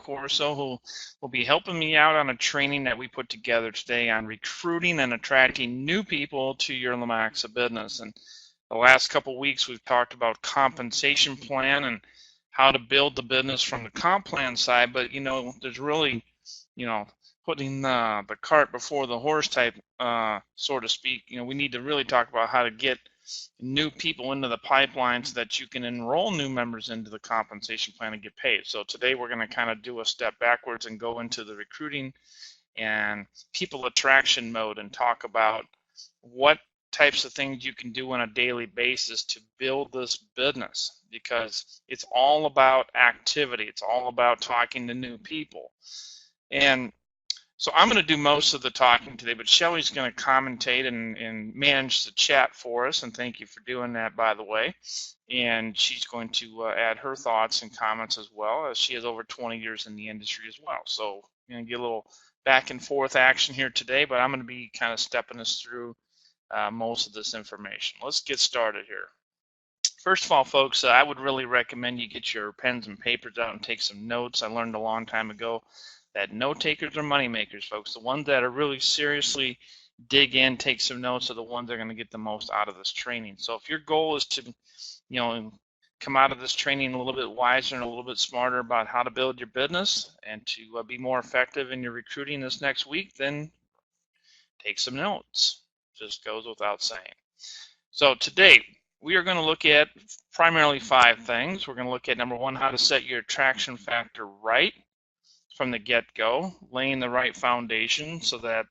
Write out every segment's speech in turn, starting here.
Corso, who will be helping me out on a training that we put together today on recruiting and attracting new people to your Lumaxa business. And the last couple of weeks, we've talked about compensation plan and how to build the business from the comp plan side. But, there's really, putting the cart before the horse type, so to speak. We need to really talk about how to get new people into the pipeline so that you can enroll new members into the compensation plan and get paid. So today we're going to kind of do a step backwards and go into the recruiting and people attraction mode and talk about what types of things you can do on a daily basis to build this business, because it's all about activity. It's all about talking to new people. And so I'm going to do most of the talking today, but Shelly's going to commentate and manage the chat for us, and thank you for doing that, by the way. And she's going to add her thoughts and comments as well, as she has over 20 years in the industry as well. So we're going to get a little back and forth action here today, but I'm going to be kind of stepping us through most of this information. Let's get started here. First of all, folks, I would really recommend you get your pens and papers out and take some notes. I learned a long time ago that note takers are money makers, folks. The ones that are really seriously dig in, take some notes, are the ones that are going to get the most out of this training. So if your goal is to, come out of this training a little bit wiser and a little bit smarter about how to build your business and to be more effective in your recruiting this next week, then take some notes. Just goes without saying. So today we are going to look at primarily 5 things. We're going to look at, number 1, how to set your attraction factor right from the get-go, laying the right foundation so that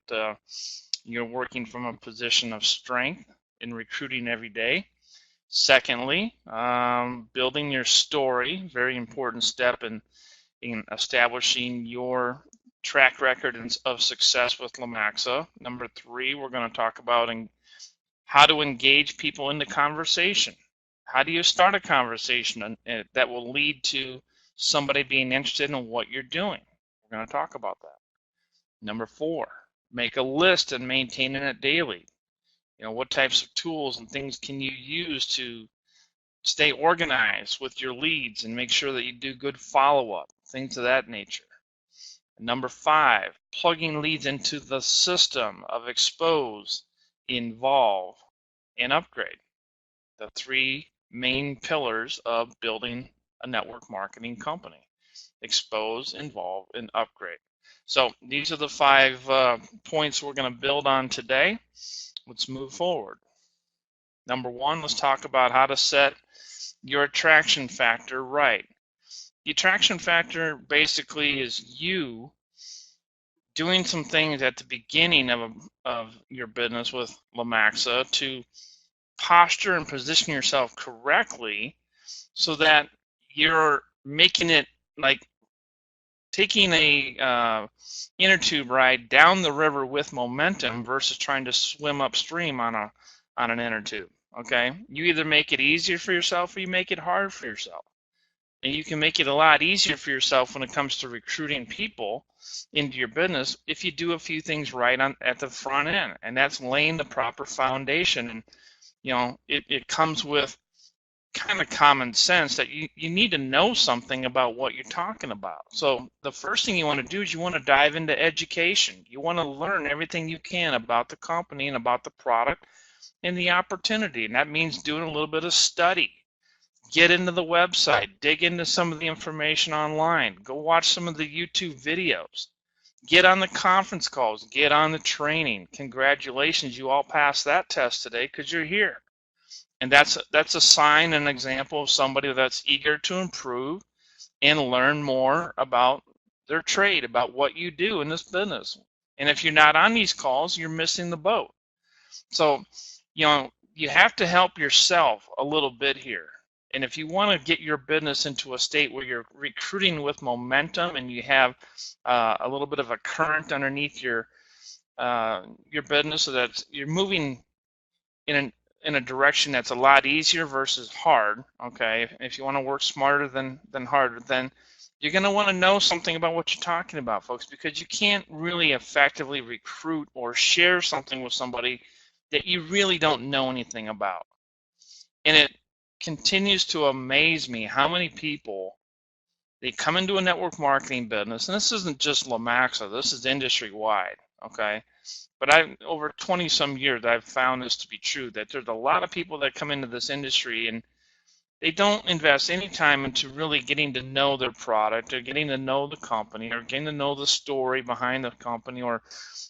you're working from a position of strength in recruiting every day. Secondly, building your story, very important step in establishing your track record of success with Lumaxa. Number 3, we're going to talk about how to engage people in the conversation. How do you start a conversation that will lead to somebody being interested in what you're doing? We're going to talk about that. Number 4, make a list and maintain it daily. What types of tools and things can you use to stay organized with your leads and make sure that you do good follow-up, things of that nature. Number 5, plugging leads into the system of expose, involve, and upgrade. The 3 main pillars of building a network marketing company: expose, involve, and upgrade. So these are the 5 points we're going to build on today. Let's move forward. Number 1, let's talk about how to set your attraction factor right. The attraction factor basically is you doing some things at the beginning of your business with Lumaxa to posture and position yourself correctly so that you're making it like taking a inner tube ride down the river with momentum versus trying to swim upstream on an inner tube. Okay, you either make it easier for yourself or you make it hard for yourself. And you can make it a lot easier for yourself when it comes to recruiting people into your business if you do a few things right at the front end, and that's laying the proper foundation. And it comes with kind of common sense that you need to know something about what you're talking about. So the first thing you want to do is you want to dive into education. You want to learn everything you can about the company and about the product and the opportunity, and that means doing a little bit of study. Get into the website, dig into some of the information online, go watch some of the YouTube videos, get on the conference calls, get on the training. Congratulations, you all passed that test today because you're here. And that's a sign, an example of somebody that's eager to improve and learn more about their trade, about what you do in this business. And if you're not on these calls, you're missing the boat. So, you have to help yourself a little bit here. And if you want to get your business into a state where you're recruiting with momentum and you have a little bit of a current underneath your business, so that you're moving in a direction that's a lot easier versus hard, okay? If you want to work smarter than harder, then you're going to want to know something about what you're talking about, folks, because you can't really effectively recruit or share something with somebody that you really don't know anything about. And it continues to amaze me how many people They come into a network marketing business, and this isn't just Lumaxa, this is industry wide, okay? But over 20 some years, I've found this to be true, that there's a lot of people that come into this industry and they don't invest any time into really getting to know their product or getting to know the company or getting to know the story behind the company or,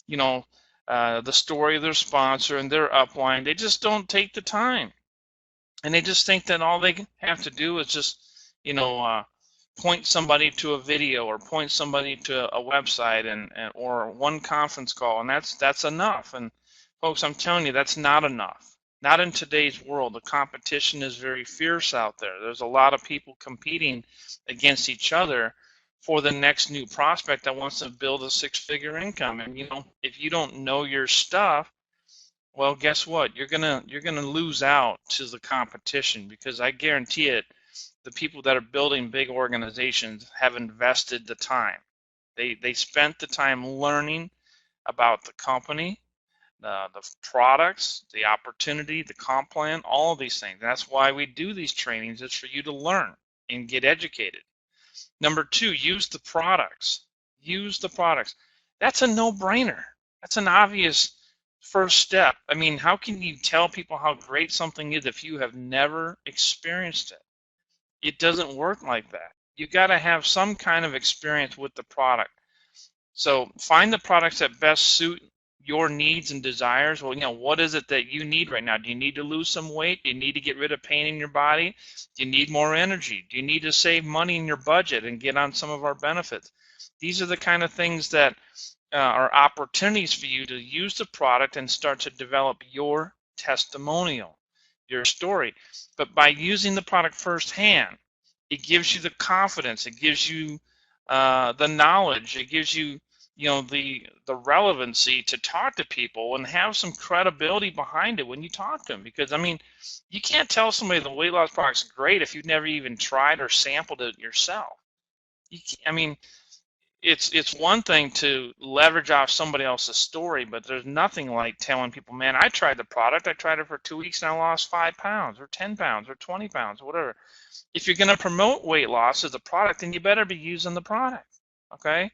you know, the story of their sponsor and their upline. They just don't take the time. And they just think that all they have to do is just, you know, point somebody to a video or point somebody to a website and or one conference call, and that's enough. And folks, I'm telling you, that's not enough. Not in today's world. The competition is very fierce out there. There's a lot of people competing against each other for the next new prospect that wants to build a six-figure income. And you know, if you don't know your stuff, well, guess what? You're gonna lose out to the competition, because I guarantee it, the people that are building big organizations have invested the time. They spent the time learning about the company, the products, the opportunity, the comp plan, all of these things. That's why we do these trainings. It's for you to learn and get educated. Number two, use the products. Use the products. That's a no-brainer. That's an obvious first step. I mean, how can you tell people how great something is if you have never experienced it? It doesn't work like that. You got to have some kind of experience with the product. So find the products that best suit your needs and desires. Well, you know, what is it that you need right now? Do you need to lose some weight? Do you need to get rid of pain in your body? Do you need more energy? Do you need to save money in your budget and get on some of our benefits? These are the kind of things that are opportunities for you to use the product and start to develop your testimonial, your story. But by using the product firsthand, it gives you the confidence, it gives you the knowledge, it gives you, you know, the relevancy to talk to people and have some credibility behind it when you talk to them. Because I mean, you can't tell somebody the weight loss product's great if you've never even tried or sampled it yourself. I mean, it's one thing to leverage off somebody else's story, but there's nothing like telling people, man, I tried the product, I tried it for 2 weeks and I lost 5 pounds or 10 pounds or 20 pounds or whatever. If you're going to promote weight loss as a product, then you better be using the product, okay?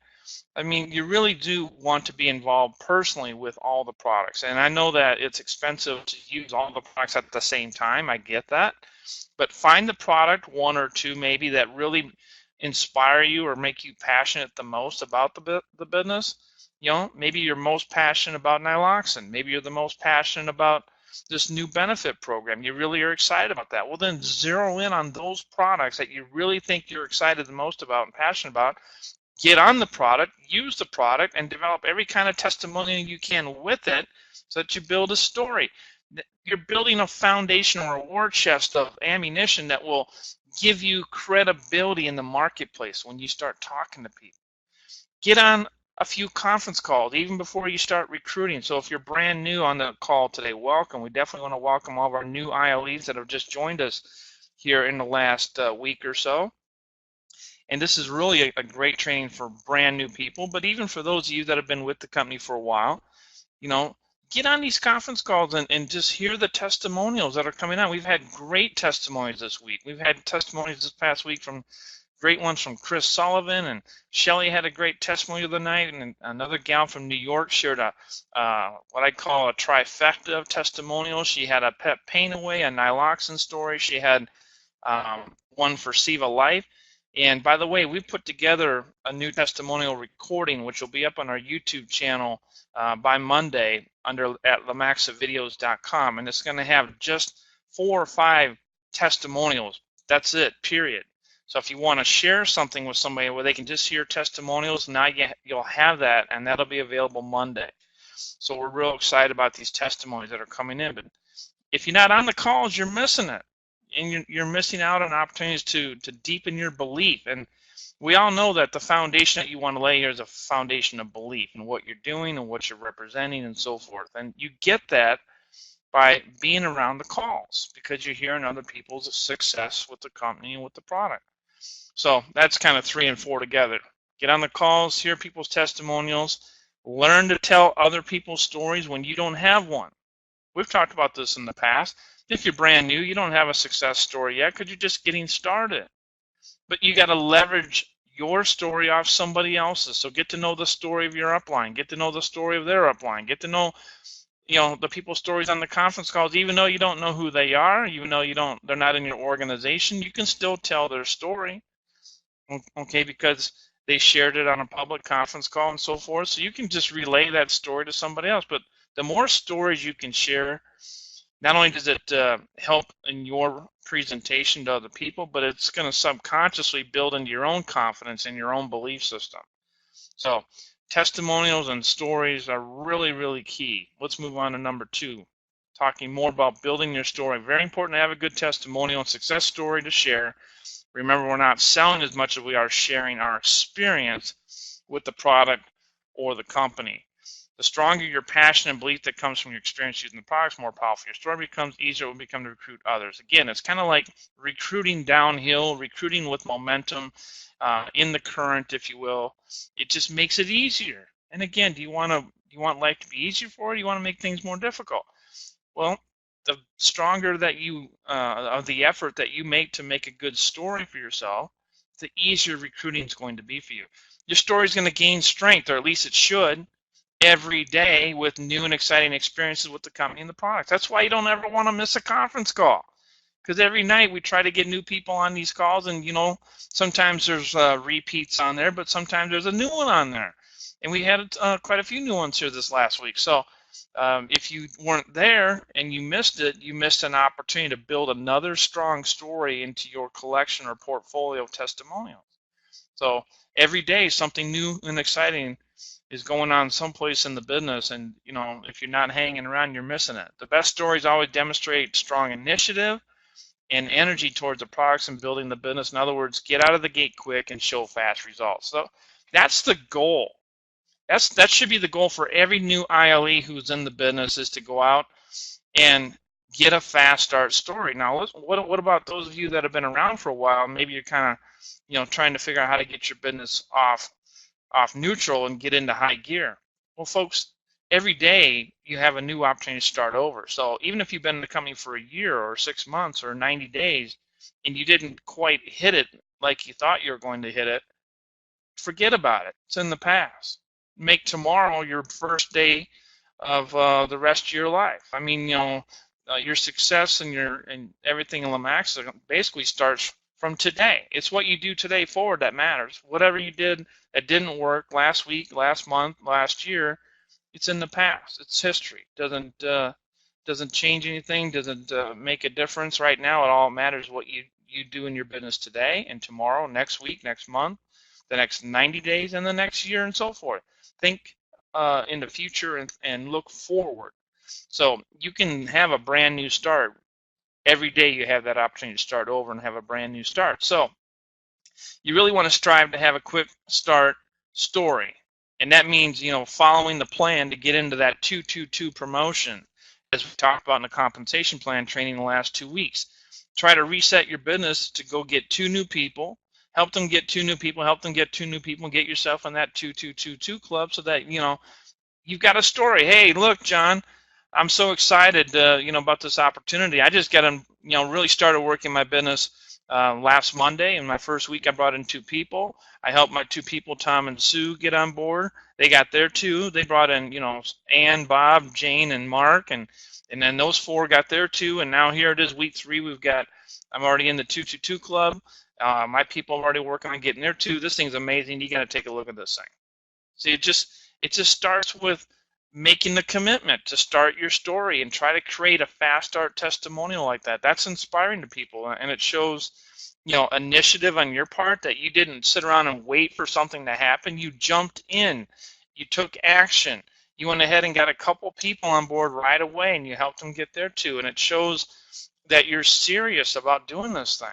I mean, you really do want to be involved personally with all the products. And I know that it's expensive to use all the products at the same time. I get that. But find the product, one or two maybe, that really inspire you or make you passionate the most about the business. You know, maybe you're most passionate about Niloxin. Maybe you're the most passionate about this new benefit program. You really are excited about that. Well, then zero in on those products that you really think you're excited the most about and passionate about. Get on the product, use the product, and develop every kind of testimonial you can with it so that you build a story. You're building a foundation or a war chest of ammunition that will give you credibility in the marketplace when you start talking to people. Get on a few conference calls even before you start recruiting. So if you're brand new on the call today, welcome. We definitely want to welcome all of our new ILEs that have just joined us here in the last week or so. And this is really a great training for brand new people, but even for those of you that have been with the company for a while, you know, get on these conference calls and just hear the testimonials that are coming out. We've had great testimonies this week. We've had testimonies this past week from great ones from Chris Sullivan, and Shelly had a great testimony the other night, and another gal from New York shared a what I call a trifecta of testimonials. She had a pet pain away, a Niloxin story. She had one for Siva Life. And by the way, we put together a new testimonial recording, which will be up on our YouTube channel by Monday at lumaxavideos.com. And it's going to have just 4 or 5 testimonials. That's it, period. So if you want to share something with somebody where they can just hear testimonials, now you'll have that, and that'll be available Monday. So we're real excited about these testimonies that are coming in. But if you're not on the calls, you're missing it. And you're missing out on opportunities to deepen your belief. And we all know that the foundation that you want to lay here is a foundation of belief in what you're doing and what you're representing and so forth. And you get that by being around the calls, because you're hearing other people's success with the company and with the product. So that's kind of 3 and 4 together. Get on the calls, hear people's testimonials, learn to tell other people's stories when you don't have one. We've talked about this in the past. If you're brand new, you don't have a success story yet because you're just getting started. But you got to leverage your story off somebody else's. So get to know the story of your upline, get to know the story of their upline, get to know, the people's stories on the conference calls. Even though you don't know who they are, even though they're not in your organization, you can still tell their story, okay, because they shared it on a public conference call and so forth. So you can just relay that story to somebody else. But the more stories you can share, not only does it help in your presentation to other people, but it's going to subconsciously build into your own confidence in your own belief system. So testimonials and stories are really, really key. Let's move on to number 2, talking more about building your story. Very important to have a good testimonial and success story to share. Remember, we're not selling as much as we are sharing our experience with the product or the company. The stronger your passion and belief that comes from your experience using the products, the more powerful your story becomes, easier it will become to recruit others. Again, it's kind of like recruiting downhill, recruiting with momentum in the current, if you will. It just makes it easier. And again, do you want life to be easier for you? Do you want to make things more difficult? Well, the stronger that of the effort that you make to make a good story for yourself, the easier recruiting is going to be for you. Your story is going to gain strength, or at least it should, every day with new and exciting experiences with the company and the products. That's why you don't ever want to miss a conference call, because every night we try to get new people on these calls, and sometimes there's repeats on there, but sometimes there's a new one on there, and we had quite a few new ones here this last week. So if you weren't there and you missed it, you missed an opportunity to build another strong story into your collection or portfolio of testimonials. So every day something new and exciting is going on someplace in the business, and if you're not hanging around, you're missing it. The best stories always demonstrate strong initiative and energy towards the products and building the business. In other words, get out of the gate quick and show fast results. So that's the goal. That should be the goal for every new ILE who's in the business, is to go out and get a fast start story. Now, what about those of you that have been around for a while? Maybe you're kind of trying to figure out how to get your business off neutral and get into high gear. Well, folks, every day you have a new opportunity to start over. So even if you've been in the company for a year or 6 months or 90 days and you didn't quite hit it like you thought you were going to hit it, forget about it. It's in the past. Make tomorrow your first day of the rest of your life. I mean, your success and everything in Lumaxa basically starts from today. It's what you do today forward that matters. Whatever you did that didn't work last week, last month, last year, it's in the past. It's history. Doesn't change anything. Doesn't make a difference right now. It all matters what you do in your business today and tomorrow, next week, next month, the next 90 days, and the next year, and so forth. Think in the future and look forward. So you can have a brand new start. Every day you have that opportunity to start over and have a brand new start. So you really want to strive to have a quick start story. And that means, following the plan to get into that 222 promotion, as we talked about in the compensation plan training the last 2 weeks. Try to reset your business to go get 2 new people, help them get 2 new people, help them get 2 new people, and get yourself in that 2222 club so that, you've got a story. Hey, look, John, I'm so excited, about this opportunity. I just got to, really started working my business last Monday. In my first week, I brought in 2 people. I helped my 2 people, Tom and Sue, get on board. They got there too. They brought in, Ann, Bob, Jane, and Mark, and then those 4 got there too. And now here it is, week 3. I'm already in the 222 club. My people are already working on getting there too. This thing's amazing. You got to take a look at this thing. See, it just starts with making the commitment to start your story and try to create a fast start testimonial like that. That's inspiring to people, and it shows, initiative on your part, that you didn't sit around and wait for something to happen. You jumped in, you took action, you went ahead and got a couple people on board right away, and you helped them get there too. And it shows that you're serious about doing this thing.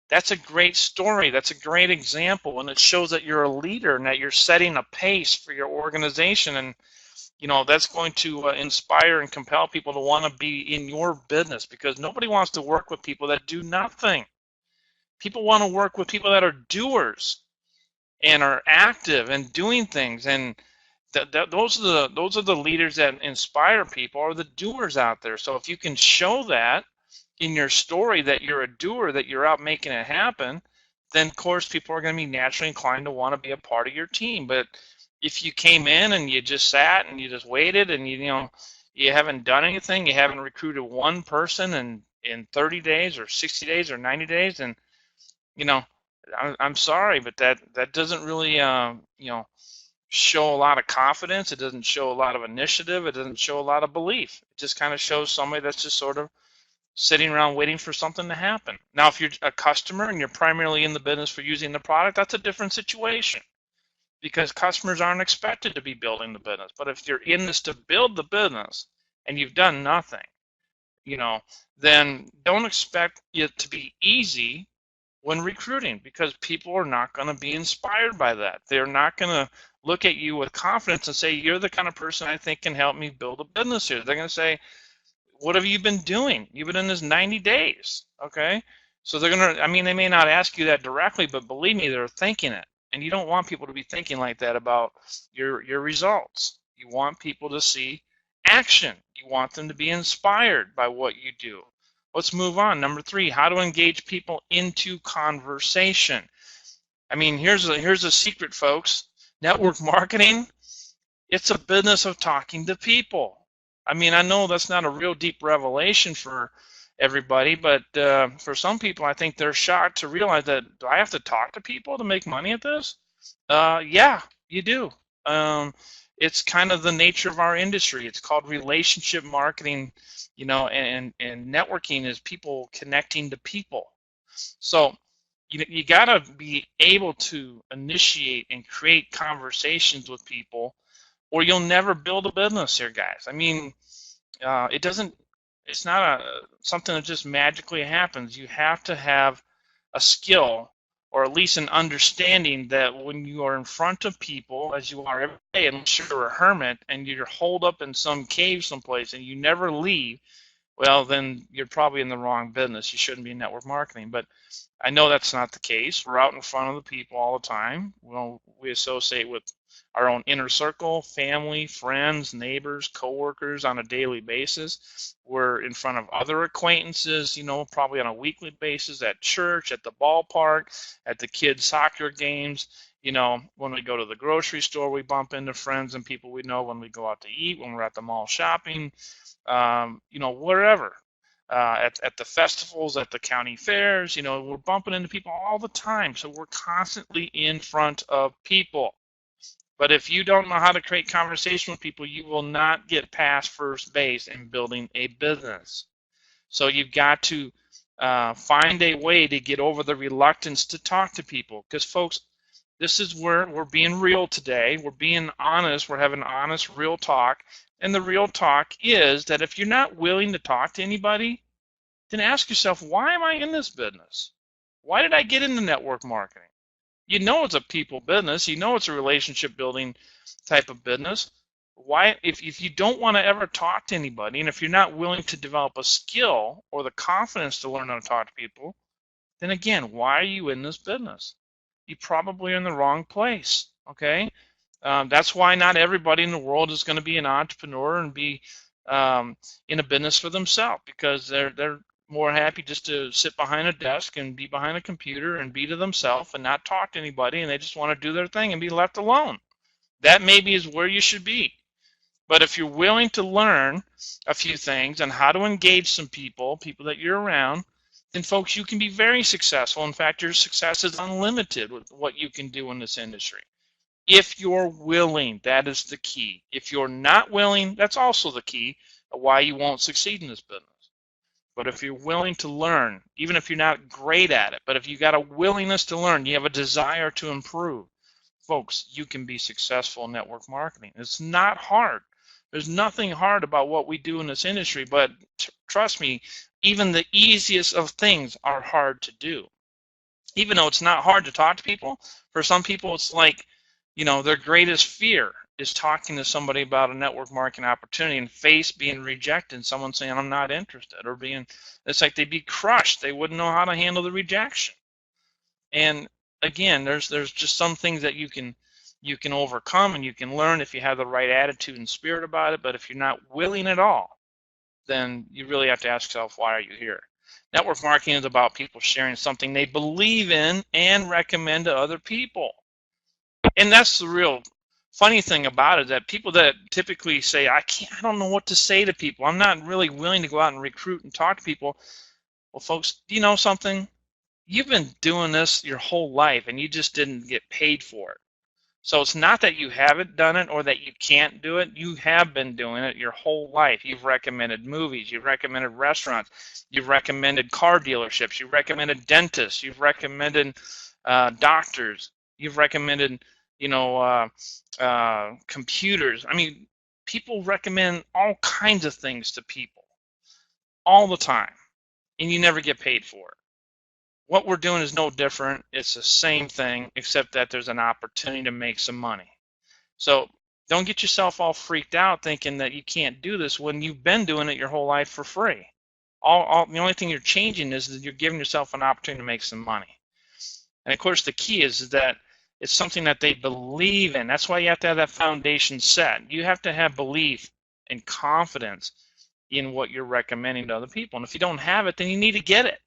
That's a great story. That's a great example, and it shows that you're a leader and that you're setting a pace for your organization. And that's going to inspire and compel people to want to be in your business, because nobody wants to work with people that do nothing. People want to work with people that are doers and are active and doing things. And those are the leaders that inspire people, are the doers out there. So if you can show that in your story, that you're a doer, that you're out making it happen, then of course people are going to be naturally inclined to want to be a part of your team. But if you came in and you just sat and you just waited and you haven't done anything, you haven't recruited one person in 30 days or 60 days or 90 days, and you know, I'm sorry, but that doesn't really show a lot of confidence. It doesn't show a lot of initiative. It doesn't show a lot of belief. It just kind of shows somebody that's just sort of sitting around waiting for something to happen. Now, if you're a customer and you're primarily in the business for using the product, that's a different situation because customers aren't expected to be building the business. But if you're in this to build the business and you've done nothing, then don't expect it to be easy when recruiting because people are not going to be inspired by that. They're not going to look at you with confidence and say, you're the kind of person I think can help me build a business here. They're going to say, what have you been doing? You've been in this 90 days, okay? So they're going to, I mean, they may not ask you that directly, but believe me, they're thinking it. And you don't want people to be thinking like that about your results. You want people to see action. You want them to be inspired by what you do. Let's move on. Number 3, how to engage people into conversation. I mean, here's a secret, folks. Network marketing, it's a business of talking to people. I mean, I know that's not a real deep revelation for everybody, but for some people, I think they're shocked to realize that, do I have to talk to people to make money at this? Yeah, you do. It's kind of the nature of our industry. It's called relationship marketing, and networking is people connecting to people. So you got to be able to initiate and create conversations with people, or you'll never build a business here, guys. I mean, it doesn't. It's not something that just magically happens. You have to have a skill, or at least an understanding that when you are in front of people, as you are every day, unless you're a hermit and you're holed up in some cave someplace and you never leave, well, then you're probably in the wrong business. You shouldn't be in network marketing. But I know that's not the case. We're out in front of the people all the time. Well, we associate with our own inner circle, family, friends, neighbors, coworkers on a daily basis. We're in front of other acquaintances, probably on a weekly basis at church, at the ballpark, at the kids' soccer games. When we go to the grocery store, we bump into friends and people we know. When we go out to eat, when we're at the mall shopping, wherever. At the festivals, at the county fairs, we're bumping into people all the time. So we're constantly in front of people. But if you don't know how to create conversation with people, you will not get past first base in building a business. So you've got to find a way to get over the reluctance to talk to people. Because, folks, this is where we're being real today. We're being honest. We're having honest, real talk. And the real talk is that if you're not willing to talk to anybody, then ask yourself, why am I in this business? Why did I get into network marketing? You know it's a people business. You know it's a relationship building type of business. Why, if you don't want to ever talk to anybody, and if you're not willing to develop a skill or the confidence to learn how to talk to people, then again, why are you in this business? You probably are in the wrong place, okay? That's why not everybody in the world is going to be an entrepreneur and be in a business for themselves, because they're more happy just to sit behind a desk and be behind a computer and be to themselves and not talk to anybody, and they just want to do their thing and be left alone. That maybe is where you should be. But if you're willing to learn a few things on how to engage some people that you're around, then folks, you can be very successful. In fact, your success is unlimited with what you can do in this industry. If you're willing, that is the key. If you're not willing, that's also the key of why you won't succeed in this business. But if you're willing to learn, even if you're not great at it, but if you got a willingness to learn, you have a desire to improve, folks, you can be successful in network marketing. It's not hard. There's nothing hard about what we do in this industry, but trust me, even the easiest of things are hard to do. Even though it's not hard to talk to people, for some people it's like, their greatest fear is talking to somebody about a network marketing opportunity and being rejected, and someone saying, I'm not interested, or it's like they'd be crushed. They wouldn't know how to handle the rejection. And again, there's just some things that you can overcome and you can learn if you have the right attitude and spirit about it. But if you're not willing at all, then you really have to ask yourself, why are you here? Network marketing is about people sharing something they believe in and recommend to other people. And that's the real funny thing about it, that people that typically say, I don't know what to say to people, I'm not really willing to go out and recruit and talk to people. Well, folks, do you know something? You've been doing this your whole life and you just didn't get paid for it. So it's not that you haven't done it or that you can't do it. You have been doing it your whole life. You've recommended movies. You've recommended restaurants. You've recommended car dealerships. You've recommended dentists. You've recommended doctors. You've recommended, computers. I mean, people recommend all kinds of things to people all the time, and you never get paid for it. What we're doing is no different. It's the same thing, except that there's an opportunity to make some money. So don't get yourself all freaked out thinking that you can't do this when you've been doing it your whole life for free. The only thing you're changing is that you're giving yourself an opportunity to make some money. And of course, the key is that it's something that they believe in. That's why you have to have that foundation set. You have to have belief and confidence in what you're recommending to other people. And if you don't have it, then you need to get it.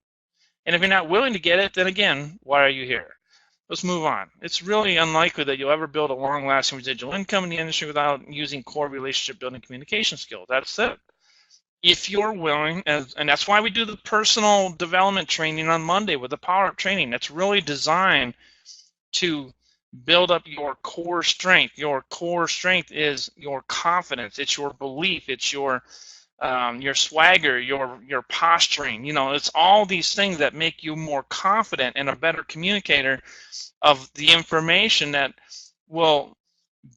And if you're not willing to get it, then again, why are you here? Let's move on. It's really unlikely that you'll ever build a long-lasting residual income in the industry without using core relationship-building communication skills. That's it. If you're willing, and that's why we do the personal development training on Monday with the Power Up training. That's really designed to build up your core strength. Your core strength is your confidence. It's your belief. It's your swagger, your posturing. It's all these things that make you more confident and a better communicator of the information that will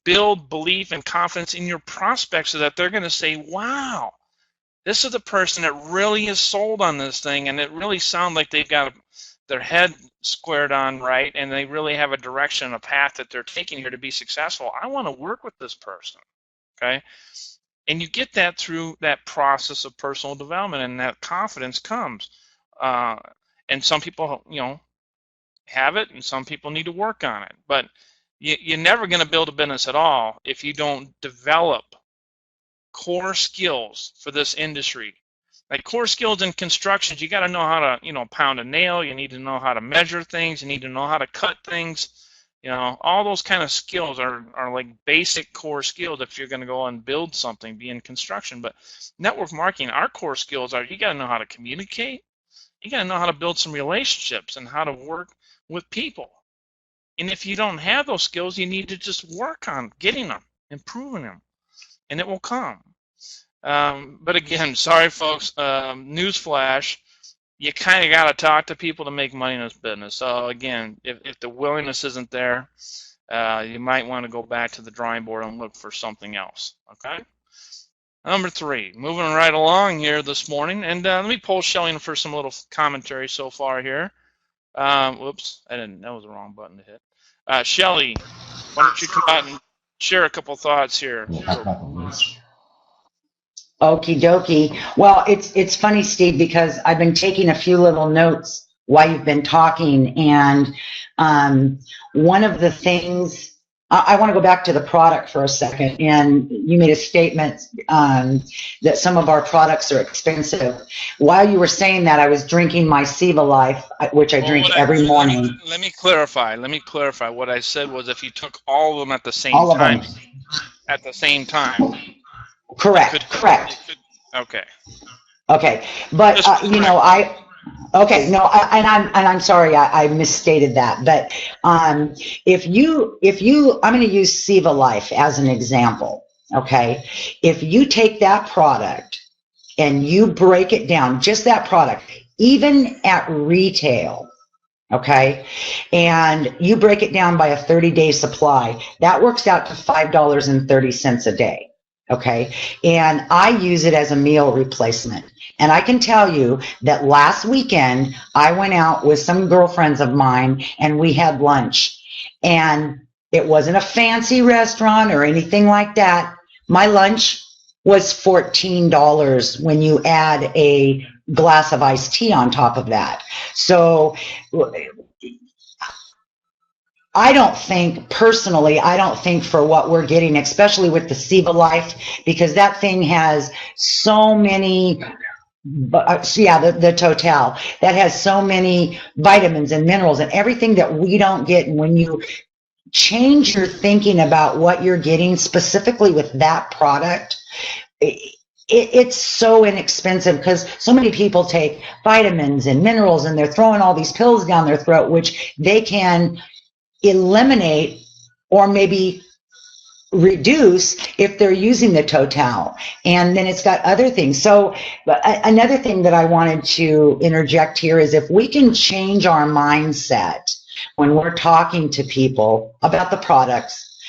build belief and confidence in your prospects, so that they're going to say, wow, this is the person that really is sold on this thing, and it really sounds like they've got their head squared on right, and they really have a direction, a path that they're taking here to be successful. I want to work with this person, okay? And you get that through that process of personal development, and that confidence comes. And some people, have it, and some people need to work on it. But you're never going to build a business at all if you don't develop core skills for this industry. Like core skills in construction, you got to know how to, pound a nail. You need to know how to measure things. You need to know how to cut things. All those kind of skills are like basic core skills if you're going to go and build something, be in construction. But network marketing, our core skills are, you got to know how to communicate. You got to know how to build some relationships and how to work with people. And if you don't have those skills, you need to just work on getting them, improving them, and it will come. But again, sorry folks, newsflash, you kind of got to talk to people to make money in this business. So again, if the willingness isn't there, you might want to go back to the drawing board and look for something else, okay? Number 3, moving right along here this morning, and let me poll Shelly for some little commentary so far here. Whoops, that was the wrong button to hit. Shelly, why don't you come out and share a couple thoughts here? Okie dokie. Well, it's funny, Steve, because I've been taking a few little notes while you've been talking, and one of the things, I want to go back to the product for a second, and you made a statement that some of our products are expensive. While you were saying that, I was drinking my Seva Life, which I drink every morning. Let me clarify. What I said was if you took all of them at the same time. At the same time. Correct. Okay. Okay, but I'm sorry, I misstated that. But if you, I'm going to use Seva Life as an example. Okay, if you take that product and you break it down, just that product, even at retail, okay, and you break it down by a 30-day supply, that works out to $5.30 a day. Okay, and I use it as a meal replacement. And I can tell you that last weekend, I went out with some girlfriends of mine and we had lunch. And it wasn't a fancy restaurant or anything like that. My lunch was $14 when you add a glass of iced tea on top of that. So I don't think for what we're getting, especially with the Seva Life, because that thing has so many But so yeah, the Total that has so many vitamins and minerals and everything that we don't get. And when you change your thinking about what you're getting specifically with that product, it's so inexpensive because so many people take vitamins and minerals and they're throwing all these pills down their throat, which they can eliminate or maybe reduce if they're using the Total. And then it's got other things. So another thing that I wanted to interject here is if we can change our mindset when we're talking to people about the products,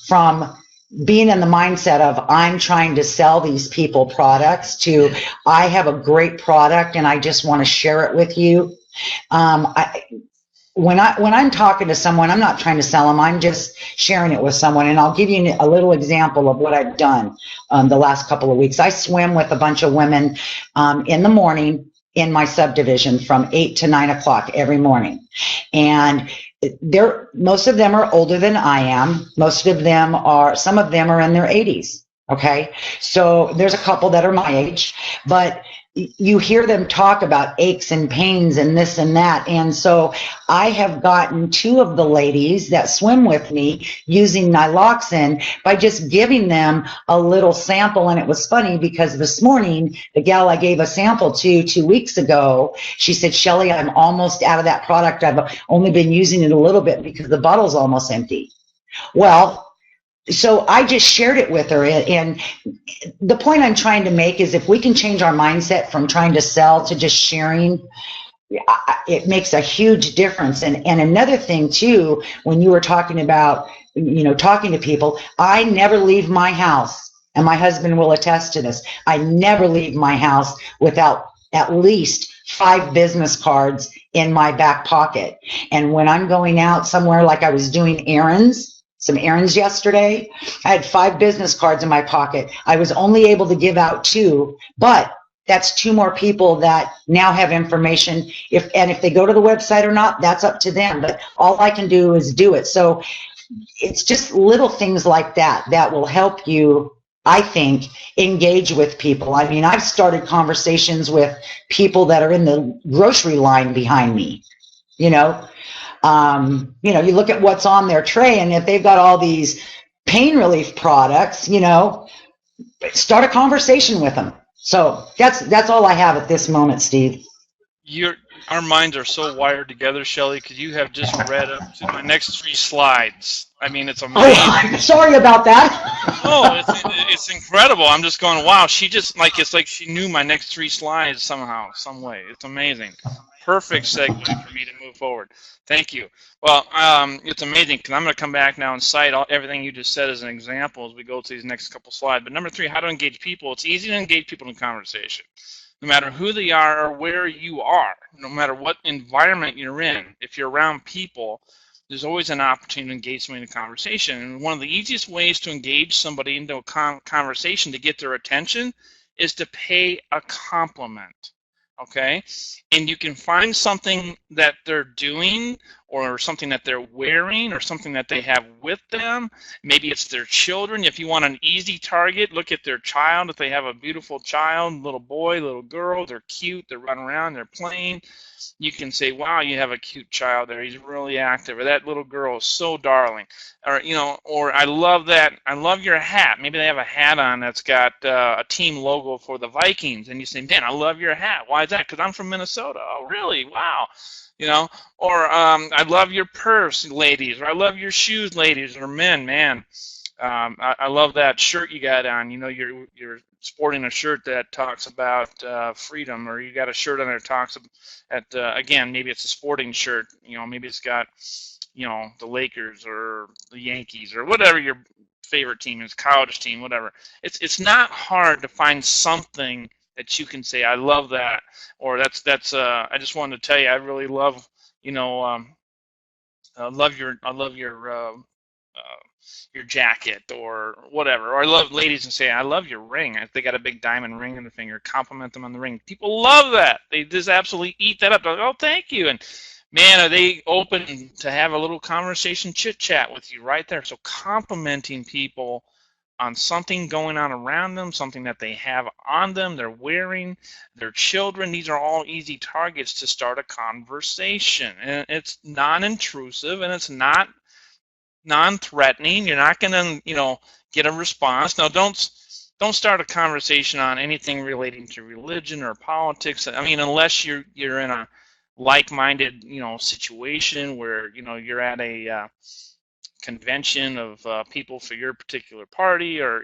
from being in the mindset of I'm trying to sell these people products to I have a great product and I just want to share it with you. I, when I'm talking to someone, I'm not trying to sell them. I'm just sharing it with someone. And I'll give you a little example of what I've done the last couple of weeks. I swim with a bunch of women in the morning in my subdivision from 8 to 9 o'clock every morning. And most of them are older than I am. Some of them are in their 80s. Okay. So there's a couple that are my age, but you hear them talk about aches and pains and this and that. And so I have gotten two of the ladies that swim with me using Nyloxin by just giving them a little sample. And it was funny because this morning, the gal I gave a sample to 2 weeks ago, she said, Shelly, I'm almost out of that product. I've only been using it a little bit because the bottle's almost empty. Well, so I just shared it with her. And the point I'm trying to make is if we can change our mindset from trying to sell to just sharing, it makes a huge difference. And another thing too, when you were talking about, talking to people, I never leave my house, and my husband will attest to this. I never leave my house without at least 5 business cards in my back pocket. And when I'm going out somewhere, like I was doing some errands yesterday, I had 5 business cards in my pocket. I was only able to give out 2, but that's 2 more people that now have information. If they go to the website or not, that's up to them. But all I can do is do it. So it's just little things like that that will help you, I think, engage with people. I mean, I've started conversations with people that are in the grocery line behind me, you look at what's on their tray, and if they've got all these pain relief products, start a conversation with them. So that's all I have at this moment, Steve. Our minds are so wired together, Shelly, because you have just read up to my next 3 slides. I mean, it's amazing. Oh, sorry about that. Oh, it's incredible. I'm just going, wow. She just it's like she knew my next 3 slides somehow, some way. It's amazing. Perfect segue for me to move forward. Thank you. Well, it's amazing because I'm going to come back now and cite everything you just said as an example as we go to these next couple slides. But number 3, how to engage people. It's easy to engage people in conversation, no matter who they are or where you are, no matter what environment you're in. If you're around people, there's always an opportunity to engage somebody in a conversation. And one of the easiest ways to engage somebody into a conversation to get their attention is to pay a compliment. Okay, and you can find something that they're doing or something that they're wearing or something that they have with them. Maybe it's their children. If you want an easy target, look at their child. If they have a beautiful child, little boy, little girl, they're cute, they're running around, they're playing, you can say, wow, you have a cute child there. He's really active. Or that little girl is so darling. Or, or I love that. I love your hat. Maybe they have a hat on that's got a team logo for the Vikings. And you say, man, I love your hat. Why is that? Because I'm from Minnesota. Oh, really? Wow. Or I love your purse, ladies. Or I love your shoes, ladies. Or men, man. I love that shirt you got on. You're sporting a shirt that talks about freedom, or you got a shirt on there that talks again, maybe it's a sporting shirt. Maybe it's got, the Lakers or the Yankees or whatever your favorite team is, college team, whatever. It's not hard to find something that you can say, I love that, or that's. I just wanted to tell you, I really love, I love your jacket or whatever. Or I love ladies and say, I love your ring. If they got a big diamond ring in the finger, compliment them on the ring. People love that. They just absolutely eat that up. They're like, oh, thank you. And man, are they open to have a little conversation, chit chat with you right there. So complimenting people on something going on around them, something that they have on them, they're wearing, their children. These are all easy targets to start a conversation. And it's non-intrusive and it's not non-threatening. You're not going to, get a response. Now, don't start a conversation on anything relating to religion or politics. I mean, unless you're in a like-minded, situation where, you're at a convention of people for your particular party, or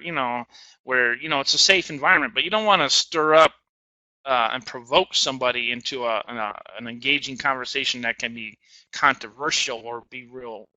where it's a safe environment. But you don't want to stir up and provoke somebody into an engaging conversation that can be controversial or be real.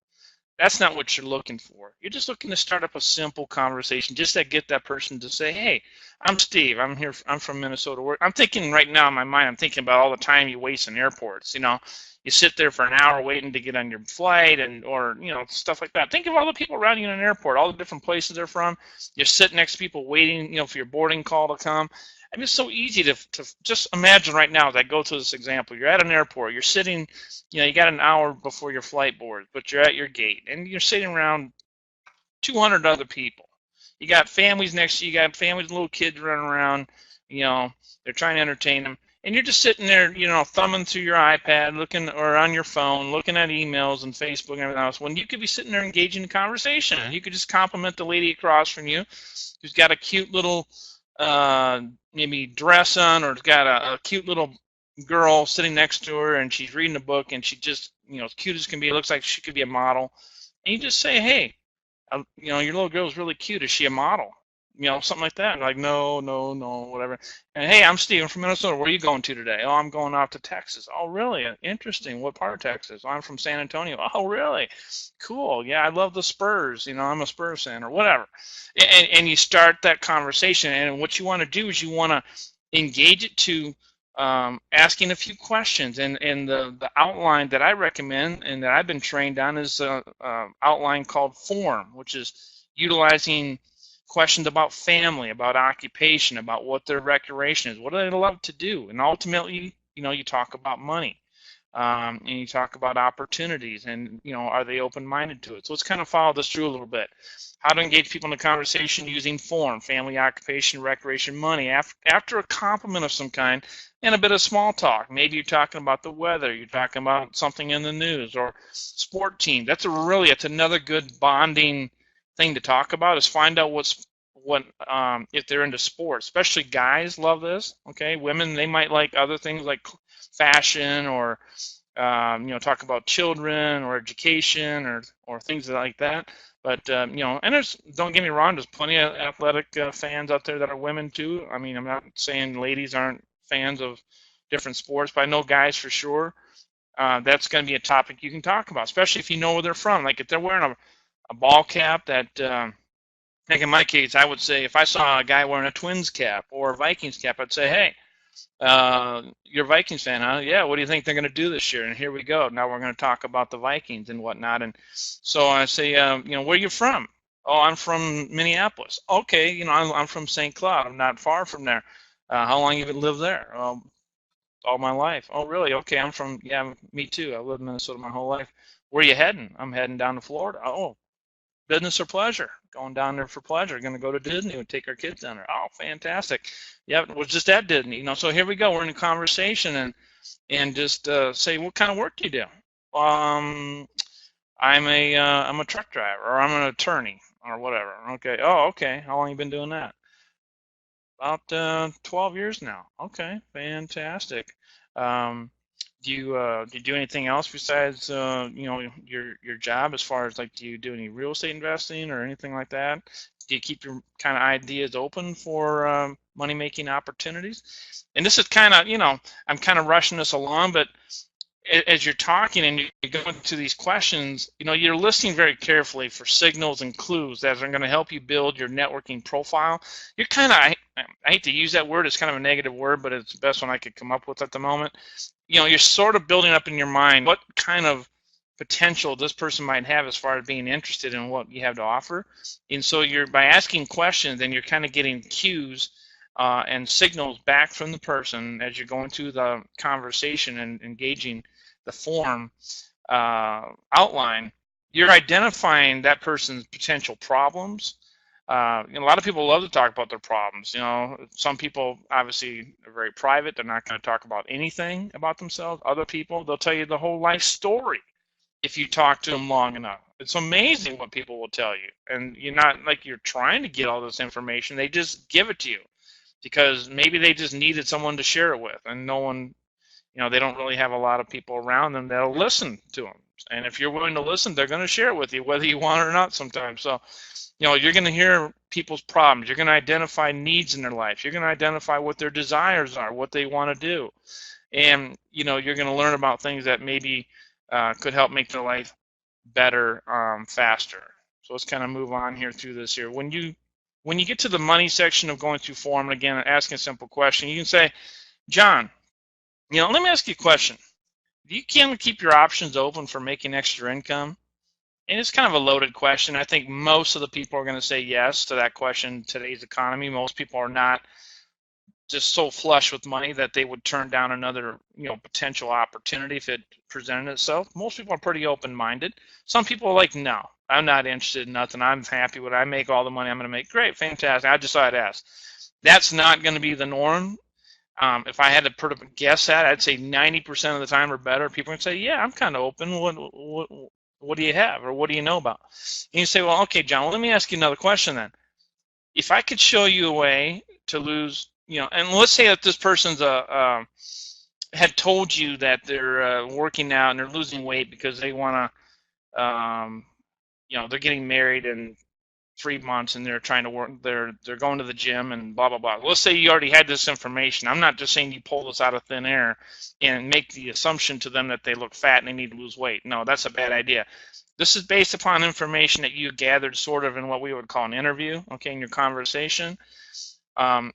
That's not what you're looking for. You're just looking to start up a simple conversation, just to get that person to say, "Hey, I'm Steve. I'm here. I'm from Minnesota." I'm thinking right now in my mind, I'm thinking about all the time you waste in airports. You sit there for an hour waiting to get on your flight, or stuff like that. Think of all the people around you in an airport, all the different places they're from. You're sitting next to people waiting, for your boarding call to come. I mean, it's so easy to just imagine right now, as I go through this example. You're at an airport. You're sitting, you got an hour before your flight board, but you're at your gate, and you're sitting around 200 other people. You got families next to you. You got families, little kids running around. They're trying to entertain them, and you're just sitting there, thumbing through your iPad, looking, or on your phone, looking at emails and Facebook and everything else. When you could be sitting there engaging in conversation, and you could just compliment the lady across from you, who's got a cute little maybe dress on, or got a cute little girl sitting next to her, and she's reading a book, and she just, as cute as can be. It looks like she could be a model. And you just say, "Hey, your little girl's really cute. Is she a model?" Something like that. Like, no, no, no, whatever. And, "Hey, I'm Steve. I'm from Minnesota. Where are you going to today?" "Oh, I'm going off to Texas." "Oh, really? Interesting. What part of Texas?" "Oh, I'm from San Antonio." "Oh, really? Cool. Yeah, I love the Spurs. I'm a Spurs fan," or whatever. And you start that conversation. And what you want to do is you want to engage it to asking a few questions. And the outline that I recommend and that I've been trained on is an outline called FORM, which is utilizing questions about family, about occupation, about what their recreation is, what do they love to do, and ultimately, you talk about money, and you talk about opportunities, and are they open-minded to it? So let's kind of follow this through a little bit. How to engage people in a conversation using FORM: family, occupation, recreation, money. After a compliment of some kind and a bit of small talk, maybe you're talking about the weather, you're talking about something in the news or sport team. That's another good bonding thing to talk about, is find out if they're into sports. Especially guys love this. Okay, women, they might like other things like fashion, or talk about children or education, or things like that. But and don't get me wrong, there's plenty of athletic fans out there that are women too. I mean, I'm not saying ladies aren't fans of different sports, but I know guys for sure. That's going to be a topic you can talk about, especially if you know where they're from. Like if they're wearing a ball cap that, like in my case, I would say if I saw a guy wearing a Twins cap or a Vikings cap, I'd say, "Hey, you're a Vikings fan, huh? Yeah, what do you think they're going to do this year?" And here we go. Now we're going to talk about the Vikings and whatnot. And so I say, "Where are you from?" "Oh, I'm from Minneapolis." "Okay, I'm from St. Cloud. I'm not far from there." "How long have you lived there?" "All my life." "Oh, really? Okay, yeah, me too. I've lived in Minnesota my whole life." "Where are you heading?" "I'm heading down to Florida." "Oh, business or pleasure?" "Going down there for pleasure. Going to go to Disney and take our kids down there." "Oh, fantastic. Yeah, was just at Disney." So here we go. We're in a conversation, and just say, "What kind of work do you do?" Um, I'm a truck driver, or I'm an attorney, or whatever." "Okay. Oh, okay. How long you been doing that?" "About 12 years now." "Okay, fantastic. Um, do you do anything else besides your job, as far as, like, do you do any real estate investing or anything like that? Do you keep your kind of ideas open for money making opportunities?" And this is kind of, I'm kind of rushing this along, but as you're talking and you're going through these questions, you're listening very carefully for signals and clues that are going to help you build your networking profile. You're kind of, I hate to use that word, it's kind of a negative word, but it's the best one I could come up with at the moment. You're sort of building up in your mind what kind of potential this person might have as far as being interested in what you have to offer. And so by asking questions, and you're kind of getting cues and signals back from the person as you're going through the conversation and engaging the form outline. You're identifying that person's potential problems, A lot of people love to talk about their problems. Some people obviously are very private. They're not going to talk about anything about themselves. Other people, they'll tell you the whole life story if you talk to them long enough. It's amazing what people will tell you. And you're not like you're trying to get all this information. They just give it to you because maybe they just needed someone to share it with, and no one, they don't really have a lot of people around them that'll listen to them. And if you're willing to listen, they're going to share it with you, whether you want it or not sometimes. So, you're going to hear people's problems. You're going to identify needs in their life. You're going to identify what their desires are, what they want to do. And, you're going to learn about things that maybe could help make their life better faster. So let's kind of move on here through this here. When you get to the money section of going through form, and again, asking a simple question, you can say, John, let me ask you a question. Do you can keep your options open for making extra income? And it's kind of a loaded question. I think most of the people are going to say yes to that question in today's economy. Most people are not just so flush with money that they would turn down another, potential opportunity if it presented itself. Most people are pretty open-minded. Some people are like, no, I'm not interested in nothing. I'm happy when I make all the money I'm going to make. Great, fantastic. I just thought I'd ask. That's not going to be the norm. If I had to put a guess at, I'd say 90% of the time or better, people are going to say, yeah, I'm kind of open. What do you have, or what do you know about? And you say, well, okay, John, well, let me ask you another question then. If I could show you a way to lose, and let's say that this person's had told you that they're working out and they're losing weight because they want to, they're getting married in 3 months and they're trying to work, they're going to the gym and blah, blah, blah. Let's say you already had this information. I'm not just saying you pull this out of thin air and make the assumption to them that they look fat and they need to lose weight. No, that's a bad idea. This is based upon information that you gathered sort of in what we would call an interview, okay, in your conversation. I'm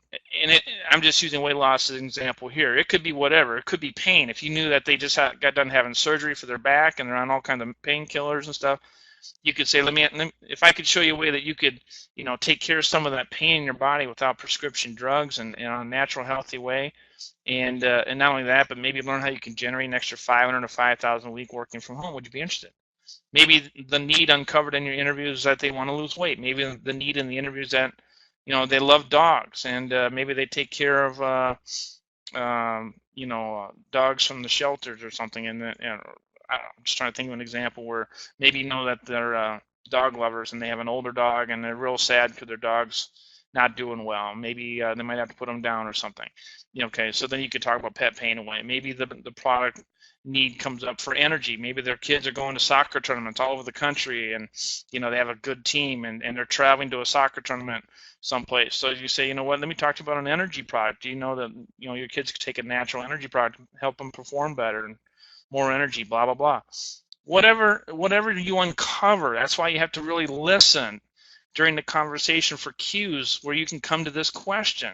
just using weight loss as an example here. It could be whatever. It could be pain. If you knew that they just got done having surgery for their back and they're on all kinds of painkillers and stuff, you could say, if I could show you a way that you could, take care of some of that pain in your body without prescription drugs and in a natural, healthy way, and not only that, but maybe learn how you can generate an extra 500 to 5,000 a week working from home. Would you be interested? Maybe the need uncovered in your interviews is that they want to lose weight. Maybe the need in the interviews that, they love dogs, and maybe they take care of, dogs from the shelters or something, and I'm just trying to think of an example where maybe that they're dog lovers and they have an older dog and they're real sad because their dog's not doing well. Maybe they might have to put them down or something. Okay, so then you could talk about pet pain away. Maybe the product need comes up for energy. Maybe their kids are going to soccer tournaments all over the country and, they have a good team and they're traveling to a soccer tournament someplace. So you say, what, let me talk to you about an energy product. Do you know that, your kids could take a natural energy product and help them perform better and more energy, blah, blah, blah. Whatever you uncover, that's why you have to really listen during the conversation for cues where you can come to this question.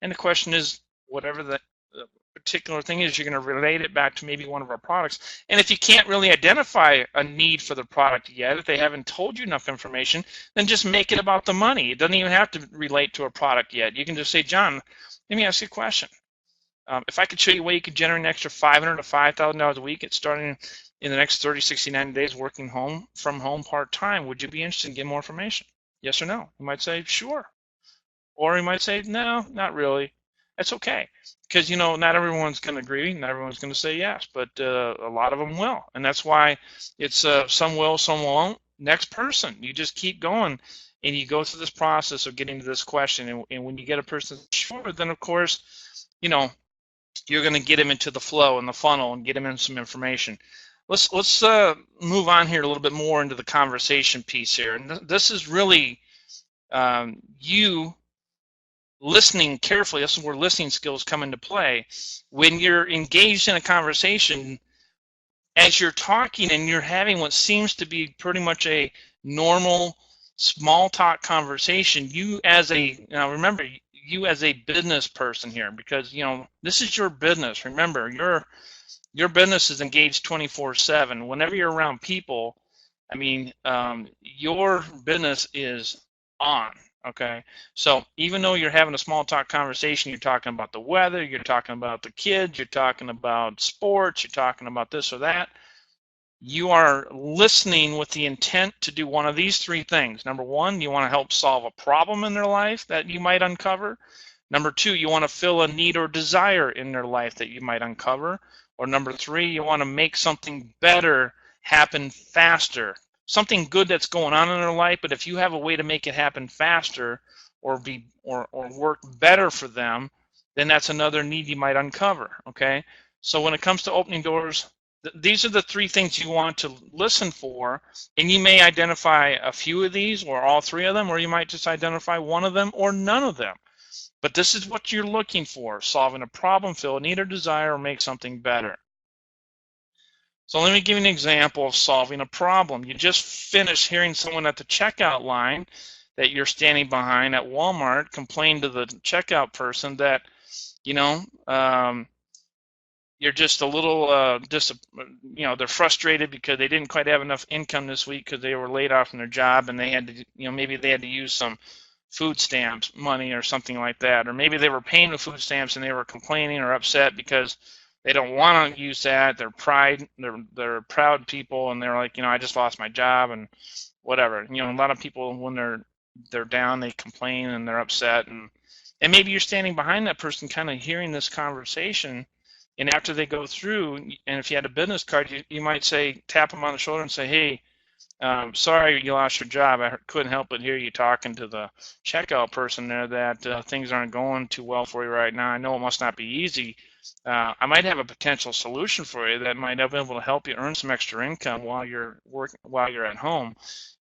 And the question is, whatever the particular thing is, you're going to relate it back to maybe one of our products. And if you can't really identify a need for the product yet, if they haven't told you enough information, then just make it about the money. It doesn't even have to relate to a product yet. You can just say, John, let me ask you a question. If I could show you a way you could generate an extra $500 to $5,000 a week, starting in the next 30, 60, 90 days working from home part-time, would you be interested in getting more information? Yes or no? You might say, sure. Or you might say, no, not really. That's okay. Because, not everyone's going to agree. Not everyone's going to say yes, but a lot of them will. And that's why it's some will, some won't. Next person. You just keep going. And you go through this process of getting to this question. And when you get a person sure, then, of course, you're going to get him into the flow and the funnel and get him in some information. Let's move on here a little bit more into the conversation piece here. And this is really you listening carefully. This is where listening skills come into play. When you're engaged in a conversation, as you're talking and you're having what seems to be pretty much a normal small talk conversation, remember, you as a business person here, because this is your business. Remember, your business is engaged 24/7. Whenever you're around people, your business is on. Okay, so even though you're having a small talk conversation, you're talking about the weather, you're talking about the kids, you're talking about sports, you're talking about this or that. You are listening with the intent to do one of these three things. Number one, you want to help solve a problem in their life that you might uncover. Number two, you want to fill a need or desire in their life that you might uncover. Or number three, you want to make something better happen faster. Something good that's going on in their life, but if you have a way to make it happen faster or work better for them, then that's another need you might uncover. Okay? So when it comes to opening doors, these are the three things you want to listen for, and you may identify a few of these or all three of them, or you might just identify one of them or none of them. But this is what you're looking for: solving a problem, fill a need or desire, or make something better. So let me give you an example of solving a problem. You just finished hearing someone at the checkout line that you're standing behind at Walmart complain to the checkout person that, you know, you're just a little, they're frustrated because they didn't quite have enough income this week because they were laid off from their job, and they had to, maybe they had to use some food stamps money or something like that, or maybe they were paying the food stamps and they were complaining or upset because they don't want to use that. They're proud people, and they're like, I just lost my job and whatever. A lot of people, when they're down, they complain and they're upset, and maybe you're standing behind that person kind of hearing this conversation. And after they go through, and if you had a business card, you might say, tap them on the shoulder and say, hey, sorry you lost your job. I couldn't help but hear you talking to the checkout person there that things aren't going too well for you right now. I know it must not be easy. I might have a potential solution for you that might be able to help you earn some extra income while you're at home.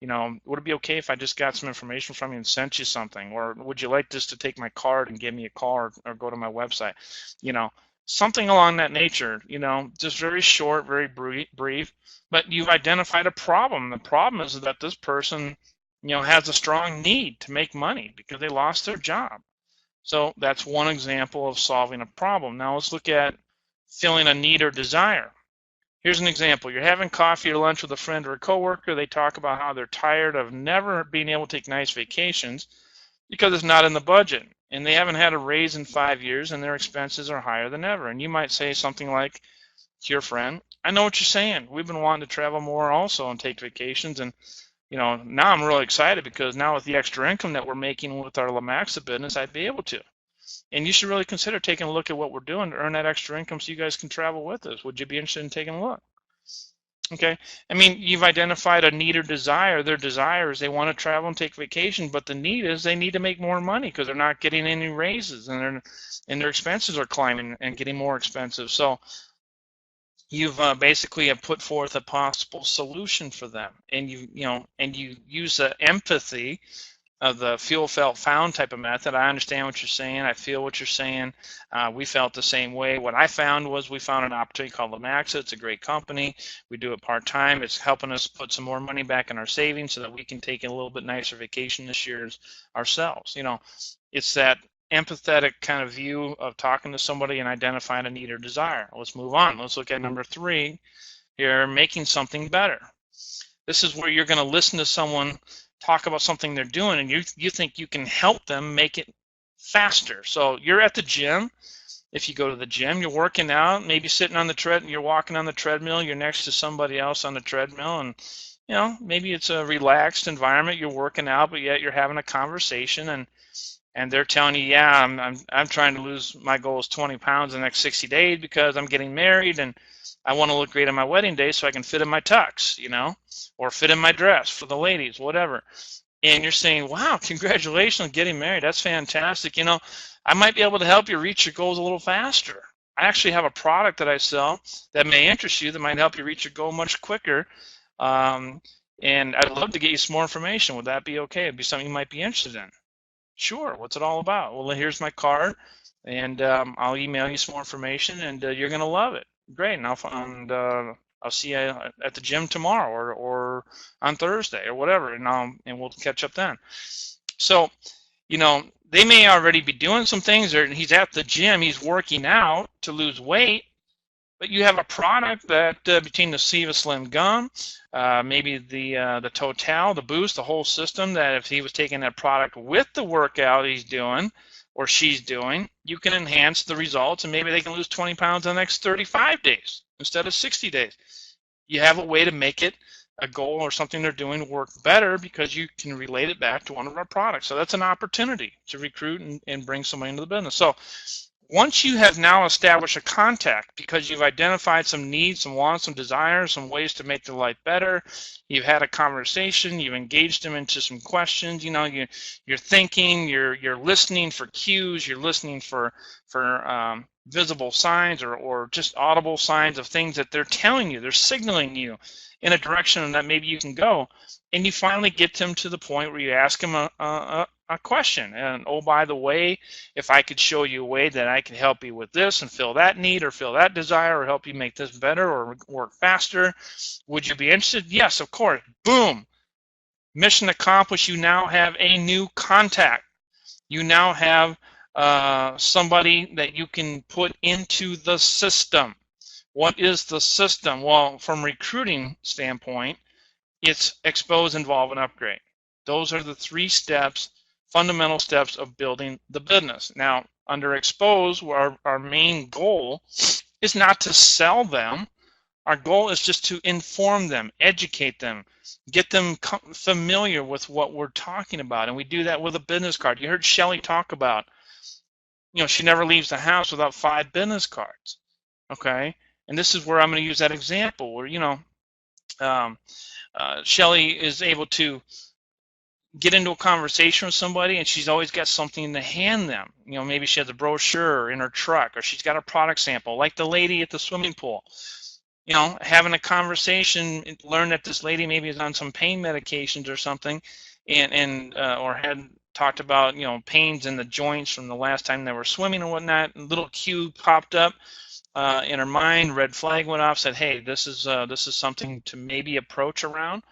Would it be okay if I just got some information from you and sent you something? Or would you like just to take my card and give me a call, or go to my website? Something along that nature, just very short, very brief, but you've identified a problem. The problem is that this person, has a strong need to make money because they lost their job. So that's one example of solving a problem. Now let's look at filling a need or desire. Here's an example. You're having coffee or lunch with a friend or a coworker. They talk about how they're tired of never being able to take nice vacations because it's not in the budget, and they haven't had a raise in 5 years, and their expenses are higher than ever. And you might say something like to your friend, I know what you're saying. We've been wanting to travel more also and take vacations, and now I'm really excited because now with the extra income that we're making with our Lumaxa business, I'd be able to. And you should really consider taking a look at what we're doing to earn that extra income so you guys can travel with us. Would you be interested in taking a look? Okay, you've identified a need or desire. Their desire is they want to travel and take vacation, but the need is they need to make more money because they're not getting any raises, and their expenses are climbing and getting more expensive. So you've basically have put forth a possible solution for them, and you use the empathy of the feel, felt, found type of method. I understand what you're saying. I feel what you're saying. We felt the same way. What I found was we found an opportunity called Lumaxa. It's a great company. We do it part-time. It's helping us put some more money back in our savings so that we can take a little bit nicer vacation this year ourselves. It's that empathetic kind of view of talking to somebody and identifying a need or desire. Let's move on. Let's look at number 3 here, making something better. This is where you're going to listen to someone talk about something they're doing, and you think you can help them make it faster. So you're at the gym. If you go to the gym, you're working out, maybe sitting on the treadmill, you're walking on the treadmill, you're next to somebody else on the treadmill, and maybe it's a relaxed environment. You're working out, but yet you're having a conversation, and they're telling you, yeah, I'm trying to lose, my goal is 20 pounds in the next 60 days because I'm getting married and I want to look great on my wedding day so I can fit in my tux, or fit in my dress for the ladies, whatever. And you're saying, wow, congratulations on getting married. That's fantastic. I might be able to help you reach your goals a little faster. I actually have a product that I sell that may interest you that might help you reach your goal much quicker. And I'd love to get you some more information. Would that be okay? It'd be something you might be interested in. Sure. What's it all about? Well, here's my card, and I'll email you some more information, and you're going to love it. Great. And I'll see you at the gym tomorrow or on Thursday or whatever, and we'll catch up then. So, they may already be doing some things, or he's at the gym, he's working out to lose weight, but you have a product that between the Siva Slim Gum, maybe the Total, the Boost, the whole system, that if he was taking that product with the workout he's doing or she's doing, you can enhance the results, and maybe they can lose 20 pounds in the next 35 days instead of 60 days. You have a way to make it a goal or something they're doing work better because you can relate it back to one of our products. So that's an opportunity to recruit and bring somebody into the business. So once you have now established a contact because you've identified some needs, some wants, some desires, some ways to make their life better, you've had a conversation, you've engaged them into some questions, you're thinking, you're listening for cues, you're listening for visible signs or just audible signs of things that they're telling you, they're signaling you in a direction that maybe you can go, and you finally get them to the point where you ask them a question. And oh, by the way, if I could show you a way that I can help you with this and fill that need or fill that desire or help you make this better or work faster, would you be interested? Yes, of course. Boom. Mission accomplished. You now have a new contact. You now have somebody that you can put into the system. What is the system? Well, from recruiting standpoint, it's expose, involve, and upgrade. Those are the 3 steps, fundamental steps of building the business. Now, under expose, our main goal is not to sell them. Our goal is just to inform them, educate them, get them familiar with what we're talking about. And we do that with a business card. You heard Shelly talk about, she never leaves the house without 5 business cards. Okay? And this is where I'm going to use that example where, Shelly is able to get into a conversation with somebody and she's always got something to hand them. Maybe she has a brochure in her truck or she's got a product sample, like the lady at the swimming pool. Having a conversation, learn that this lady maybe is on some pain medications or something and or had talked about, pains in the joints from the last time they were swimming and whatnot. A little cue popped up in her mind, red flag went off, said, hey, this is something to maybe approach around,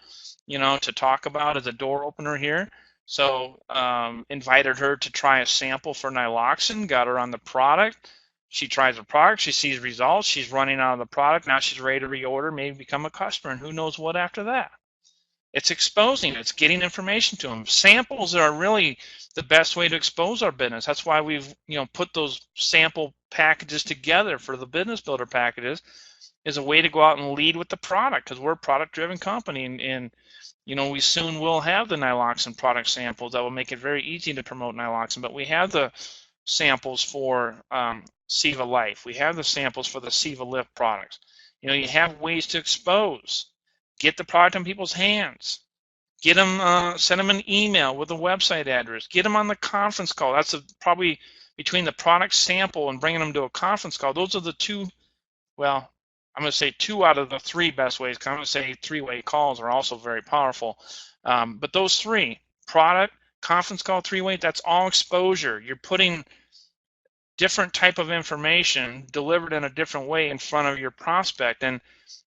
to talk about as a door opener here. So invited her to try a sample for Nyloxin, got her on the product. She tries the product, she sees results, she's running out of the product, now she's ready to reorder, maybe become a customer, and who knows what after that. It's exposing, it's getting information to them. Samples are really the best way to expose our business. That's why we've put those sample packages together for the business builder packages, is a way to go out and lead with the product, because we're a product-driven company, and we soon will have the Nyloxin product samples that will make it very easy to promote Nyloxin. But we have the samples for Seva Life. We have the samples for the Seva Lift products. You have ways to expose. Get the product in people's hands. Get them, send them an email with a website address. Get them on the conference call. That's probably between the product sample and bringing them to a conference call. Those are the 2, well, I'm going to say 2 out of the 3 best ways. I'm going to say 3-way calls are also very powerful. But those 3, product, conference call, 3-way, that's all exposure. You're putting different type of information delivered in a different way in front of your prospect, and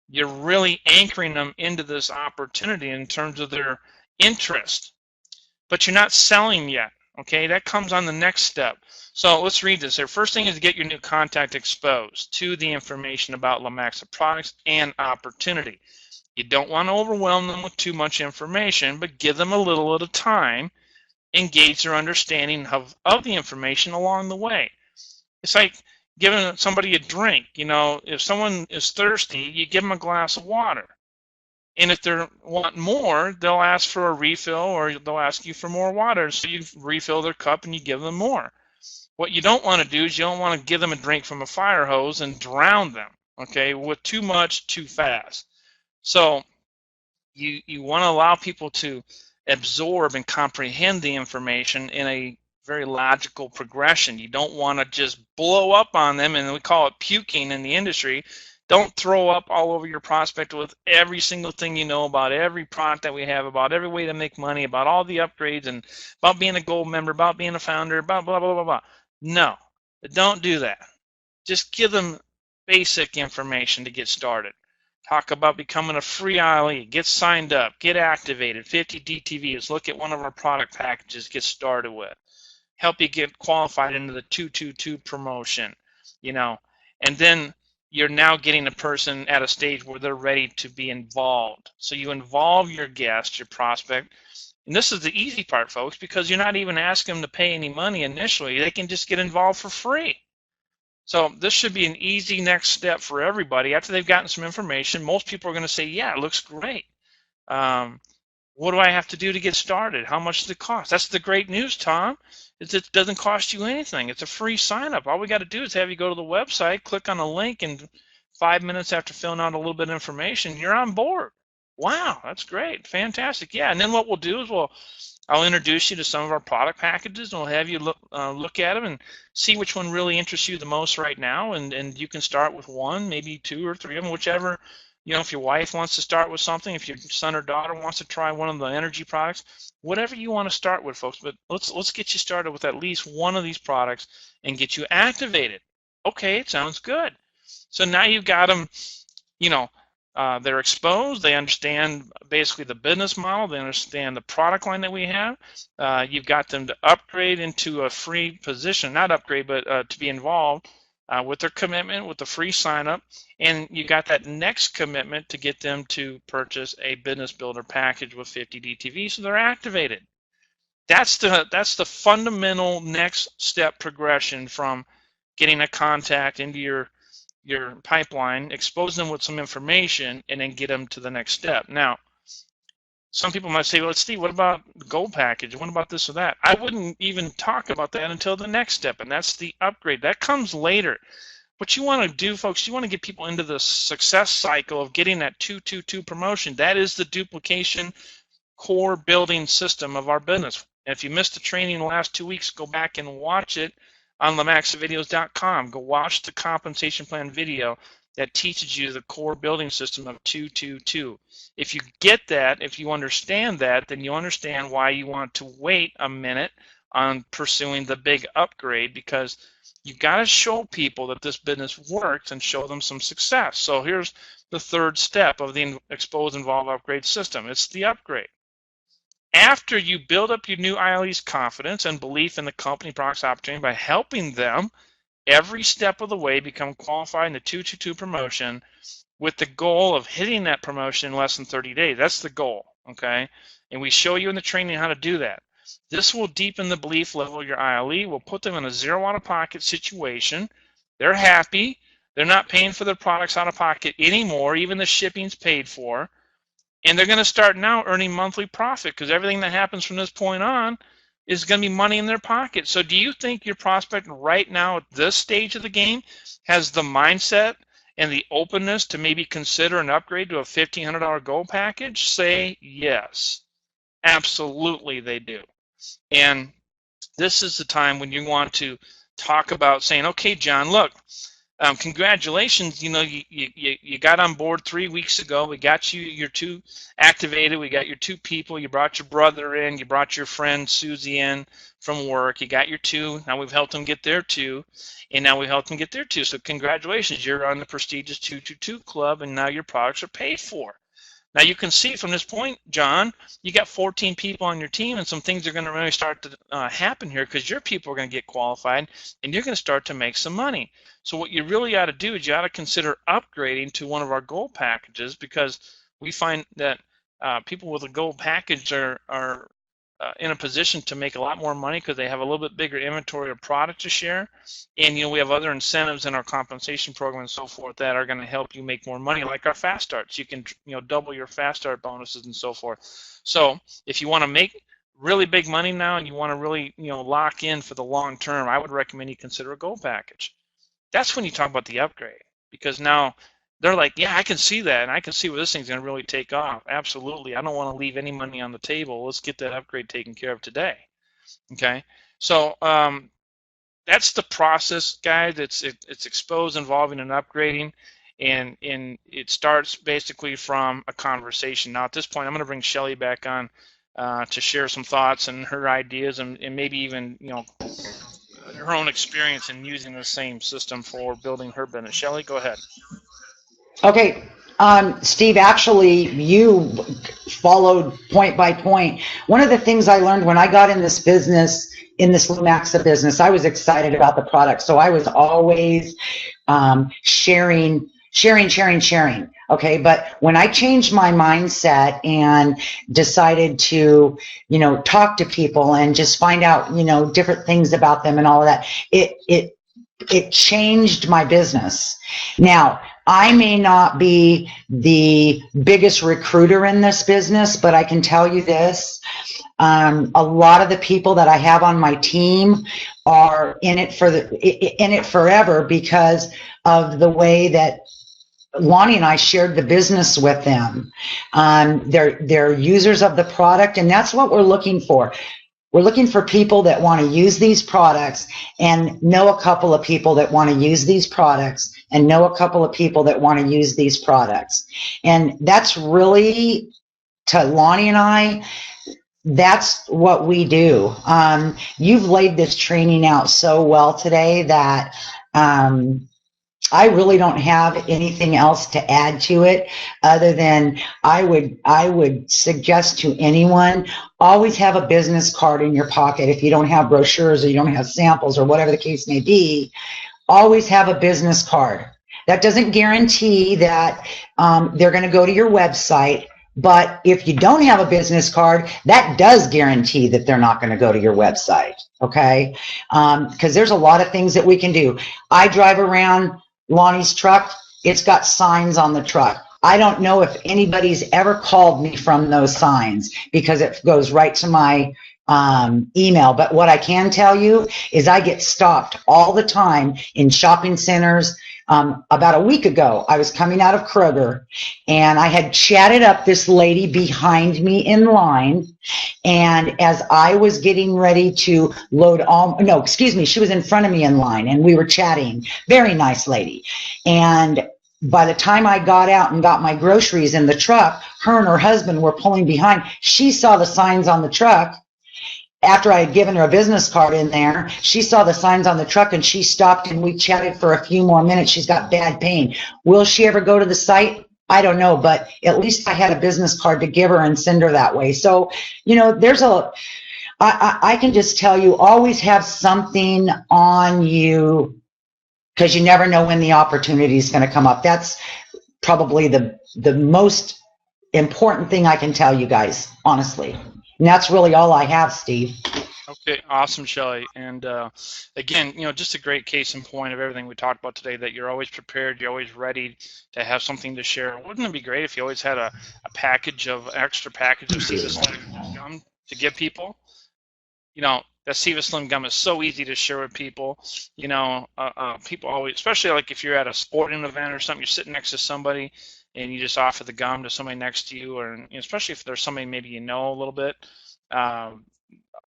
you're really anchoring them into this opportunity in terms of their interest. But you're not selling yet, okay? That comes on the next step. So let's read this. The first thing is to get your new contact exposed to the information about Lumaxa products and opportunity. You don't want to overwhelm them with too much information, but give them a little at a time. Engage their understanding of the information along the way. It's like giving somebody a drink. If someone is thirsty, you give them a glass of water. And if they want more, they'll ask for a refill or they'll ask you for more water. So you refill their cup and you give them more. What you don't want to do is you don't want to give them a drink from a fire hose and drown them, okay, with too much too fast. So you want to allow people to absorb and comprehend the information in a very logical progression. You don't want to just blow up on them, and we call it puking in the industry. Don't throw up all over your prospect with every single thing you know about every product that we have, about every way to make money, about all the upgrades, and about being a gold member, about being a founder, about blah, blah, blah, blah. No, don't do that. Just give them basic information to get started. Talk about becoming a free ILE, get signed up, get activated, 50 DTVs, look at one of our product packages, get started with. Help you get qualified into the 222 promotion, and then you're now getting a person at a stage where they're ready to be involved. So you involve your guest, your prospect, and this is the easy part, folks, because you're not even asking them to pay any money initially. They can just get involved for free. So this should be an easy next step for everybody. After they've gotten some information, most people are going to say, yeah, it looks great. Um, what do I have to do to get started? How much does it cost? That's the great news, Tom, is it doesn't cost you anything. It's a free sign up. All we got to do is have you go to the website, click on a link, and 5 minutes after filling out a little bit of information, you're on board. Wow, that's great. Fantastic. Yeah, and then what we'll do is I'll introduce you to some of our product packages, and we'll have you look at them and see which one really interests you the most right now, and you can start with one, maybe two or three of them, whichever. If your wife wants to start with something, if your son or daughter wants to try one of the energy products, whatever you want to start with, folks. But let's get you started with at least one of these products and get you activated. Okay, it sounds good. So now you've got them, you know, they're exposed. They understand basically the business model. They understand the product line that we have. You've got them to upgrade into a free position, not upgrade, but to be involved with their commitment, with the free sign up. And you got that next commitment to get them to purchase a business builder package with 50 DTV, so they're activated. That's the fundamental next step progression from getting a contact into your pipeline, expose them with some information, and then get them to the next step. Now, some people might say, well, Steve, what about the gold package? What about this or that? I wouldn't even talk about that until the next step, and that's the upgrade. That comes later. What you want to do, folks, you want to get people into the success cycle of getting that 222 promotion. That is the duplication core building system of our business. And if you missed the training the last 2 weeks, go back and watch it on lumaxavideos.com. Go watch the compensation plan video that teaches you the core building system of 222. If you get that, if you understand that, then you understand why you want to wait a minute on pursuing the big upgrade, because you've got to show people that this business works and show them some success. So here's the third step of the expose, involve, upgrade system. It's the upgrade. After you build up your new ILE's confidence and belief in the company, products, opportunity by helping them every step of the way become qualified in the 222 promotion with the goal of hitting that promotion in less than 30 days. That's the goal, okay? And we show you in the training how to do that. This will deepen the belief level of your ILE. We'll put them in a zero out-of-pocket situation. They're happy. They're not paying for their products out of pocket anymore. Even the shipping's paid for. And they're going to start now earning monthly profit, because everything that happens from this point on is going to be money in their pocket. So do you think your prospect right now at this stage of the game has the mindset and the openness to maybe consider an upgrade to a $1,500 gold package? Say yes. Absolutely they do. And this is the time when you want to talk about saying, okay, John, look, congratulations, you got on board 3 weeks ago. We got your two activated. We got your two people. You brought your brother in. You brought your friend Susie in from work. You got your two. Now we've helped them get their two, and now we helped them get their two. So congratulations, you're on the prestigious 222 club, and now your products are paid for. Now you can see from this point, John, you got 14 people on your team, and some things are going to really start to happen here, because your people are going to get qualified, and you're going to start to make some money. So what you really ought to do is you ought to consider upgrading to one of our gold packages, because we find that people with a gold package are in a position to make a lot more money because they have a little bit bigger inventory of product to share. And we have other incentives in our compensation program and so forth that are going to help you make more money, like our fast starts. You can double your fast start bonuses and so forth. So if you want to make really big money now and you want to really lock in for the long term, I would recommend you consider a gold package. That's when you talk about the upgrade, because now they're like, yeah, I can see that, and I can see where this thing's going to really take off. Absolutely. I don't want to leave any money on the table. Let's get that upgrade taken care of today. Okay? So that's the process, guys. It's exposed, involving, and upgrading, and it starts basically from a conversation. Now, at this point, I'm going to bring Shelly back on to share some thoughts and her ideas, and maybe even her own experience in using the same system for building her business. Shelly, go ahead. Okay, Steve, actually, you followed point by point. One of the things I learned when I got in this business, in this Lumaxa business, I was excited about the product. So I was always sharing. Okay, but when I changed my mindset and decided to, talk to people and just find out, different things about them and all of that, it it changed my business. Now, I may not be the biggest recruiter in this business, but I can tell you this. A lot of the people that I have on my team are in it in it forever because of the way that Lonnie and I shared the business with them. They're users of the product, and that's what we're looking for. We're looking for people that want to use these products and know a couple of people that want to use these products and know a couple of people that want to use these products. And that's really, to Lonnie and I, that's what we do. You've laid this training out so well today that I really don't have anything else to add to it other than I would suggest to anyone, always have a business card in your pocket. If you don't have brochures or you don't have samples or whatever the case may be, always have a business card. That doesn't guarantee that they're going to go to your website. But if you don't have a business card, that does guarantee that they're not going to go to your website, okay? Because there's a lot of things that we can do. I drive around Lonnie's truck. It's got signs on the truck. I don't know if anybody's ever called me from those signs because it goes right to my email. But what I can tell you is I get stopped all the time in shopping centers. About a week ago, I was coming out of Kroger and I had chatted up this lady behind me in line. And as I was getting ready to load she was in front of me in line and we were chatting. Very nice lady. And by the time I got out and got my groceries in the truck, her and her husband were pulling behind. She saw the signs on the truck. After I had given her a business card in there, she saw the signs on the truck and she stopped and we chatted for a few more minutes. She's got bad pain. Will she ever go to the site? I don't know, but at least I had a business card to give her and send her that way. So, I can just tell you, always have something on you because you never know when the opportunity is going to come up. That's probably the most important thing I can tell you guys, honestly. And that's really all I have, Steve. Okay, awesome, Shelly. And again, just a great case in point of everything we talked about today, that you're always prepared, you're always ready to have something to share. Wouldn't it be great if you always had an extra package of Siva Slim gum to give people? That Siva Slim gum is so easy to share with people. People always, especially like if you're at a sporting event or something, you're sitting next to somebody and you just offer the gum to somebody next to you, or especially if there's somebody maybe you know a little bit.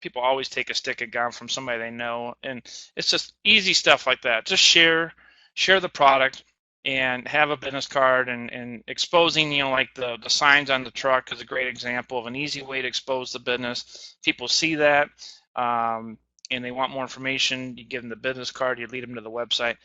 People always take a stick of gum from somebody they know, and it's just easy stuff like that. Just share the product and have a business card, and exposing, like the signs on the truck is a great example of an easy way to expose the business. People see that, and they want more information. You give them the business card, you lead them to the website.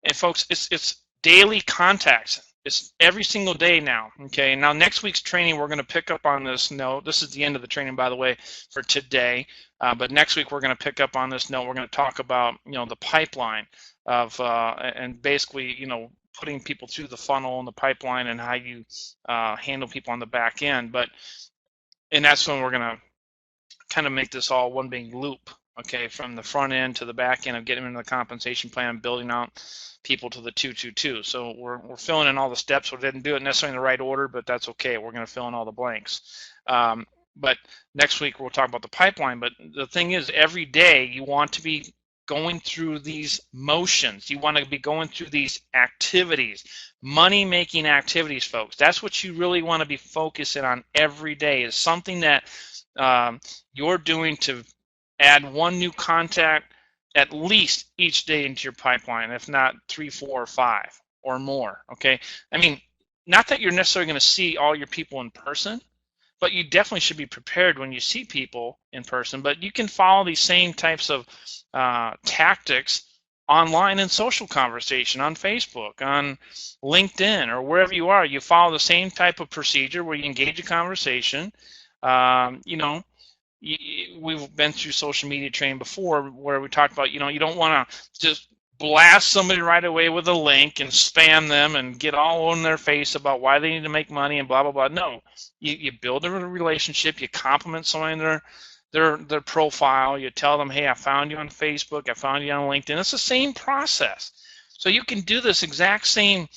And folks, it's daily contacts. It's every single day now, okay? Now, next week's training, we're going to pick up on this note. This is the end of the training, by the way, for today. But next week, we're going to pick up on this note. We're going to talk about, the pipeline of, and basically, putting people through the funnel and the pipeline and how you handle people on the back end. And that's when we're going to kind of make this all one big loop, okay, from the front end to the back end of getting them into the compensation plan and building out people to the 222. So we're filling in all the steps. We didn't do it necessarily in the right order, but that's okay. We're going to fill in all the blanks. But next week we'll talk about the pipeline. But the thing is, every day you want to be going through these motions. You want to be going through these activities, money-making activities, folks. That's what you really want to be focusing on every day, is something that you're doing to add one new contact at least each day into your pipeline, if not 3, 4, or 5 or more, okay? I mean, not that you're necessarily going to see all your people in person, but you definitely should be prepared when you see people in person. But you can follow these same types of tactics online in social conversation, on Facebook, on LinkedIn, or wherever you are. You follow the same type of procedure where you engage a conversation. We've been through social media training before where we talked about, you don't want to just blast somebody right away with a link and spam them and get all on their face about why they need to make money and blah, blah, blah. No, you build a relationship, you compliment somebody their profile. You tell them, hey, I found you on Facebook, I found you on LinkedIn. It's the same process. So you can do this exact same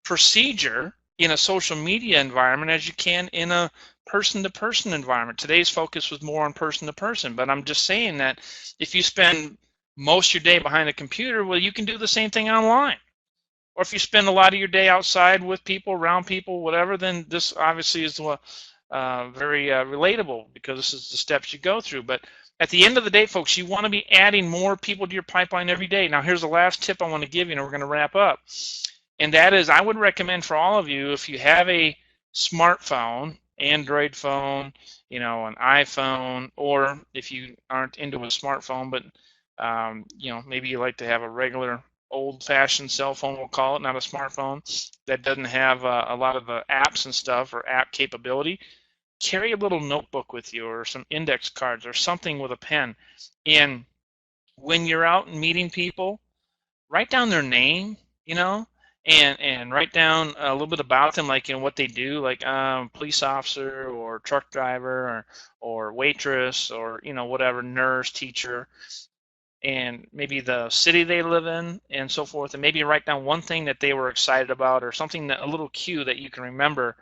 procedure in a social media environment as you can in a person-to-person environment. Today's focus was more on person-to-person, but I'm just saying that if you spend most of your day behind a computer, well, you can do the same thing online. Or if you spend a lot of your day outside with people, around people, whatever, then this obviously is very relatable, because this is the steps you go through. But at the end of the day, folks, you want to be adding more people to your pipeline every day. Now, here's the last tip I want to give you, and we're going to wrap up. And that is, I would recommend for all of you, if you have a smartphone, Android phone, an iPhone, or if you aren't into a smartphone, but maybe you like to have a regular old-fashioned cell phone, we'll call it, not a smartphone, that doesn't have a lot of the apps and stuff or app capability, carry a little notebook with you or some index cards or something with a pen. And when you're out meeting people, write down their name, and write down a little bit about them, like what they do, like police officer or truck driver or waitress or whatever, nurse, teacher, and maybe the city they live in and so forth, and maybe write down one thing that they were excited about or something, a little cue that you can remember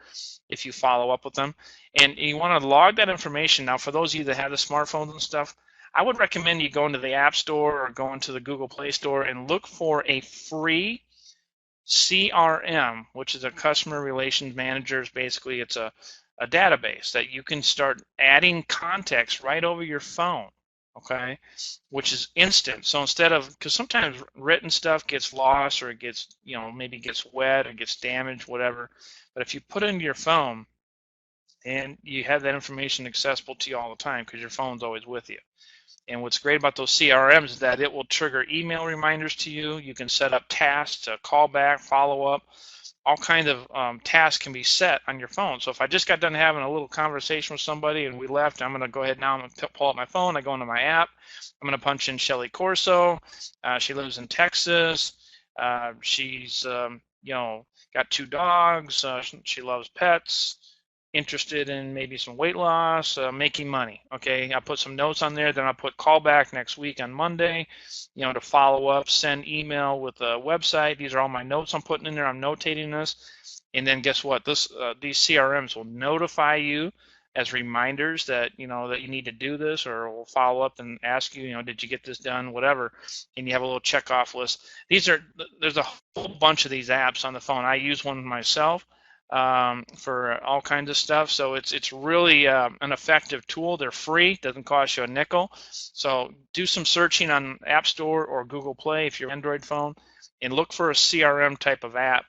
if you follow up with them. And you want to log that information. Now, for those of you that have the smartphones and stuff, I would recommend you go into the App Store or go into the Google Play Store and look for a free CRM, which is a customer relations manager. Basically, it's a database that you can start adding context right over your phone, okay, which is instant. So instead of, because sometimes written stuff gets lost or it gets, maybe gets wet or gets damaged, whatever. But if you put it into your phone and you have that information accessible to you all the time because your phone's always with you. And what's great about those CRMs is that it will trigger email reminders to you. You can set up tasks to call back, follow up. All kinds of tasks can be set on your phone. So if I just got done having a little conversation with somebody and we left, I'm going to go ahead now and pull up my phone. I go into my app. I'm going to punch in Shelly Corso. She lives in Texas. She's got 2 dogs. She loves pets. Interested in maybe some weight loss, making money. Okay, I put some notes on there. Then I'll put call back next week on Monday, to follow up, send email with a website. These are all my notes I'm putting in there. I'm notating this, and then guess what? These CRMs will notify you as reminders that that you need to do this, or will follow up and ask you, did you get this done, whatever, and you have a little check off list. There's a whole bunch of these apps on the phone. I use one myself. For all kinds of stuff. So it's really an effective tool. They're free, doesn't cost you a nickel. So do some searching on App Store or Google Play if you're an Android phone, and look for a CRM type of app.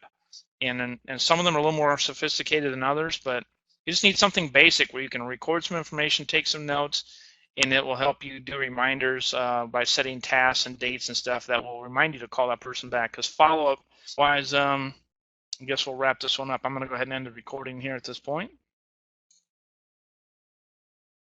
And some of them are a little more sophisticated than others, but you just need something basic where you can record some information, take some notes, and it will help you do reminders by setting tasks and dates and stuff that will remind you to call that person back. Because follow-up wise, I guess we'll wrap this one up. I'm going to go ahead and end the recording here at this point.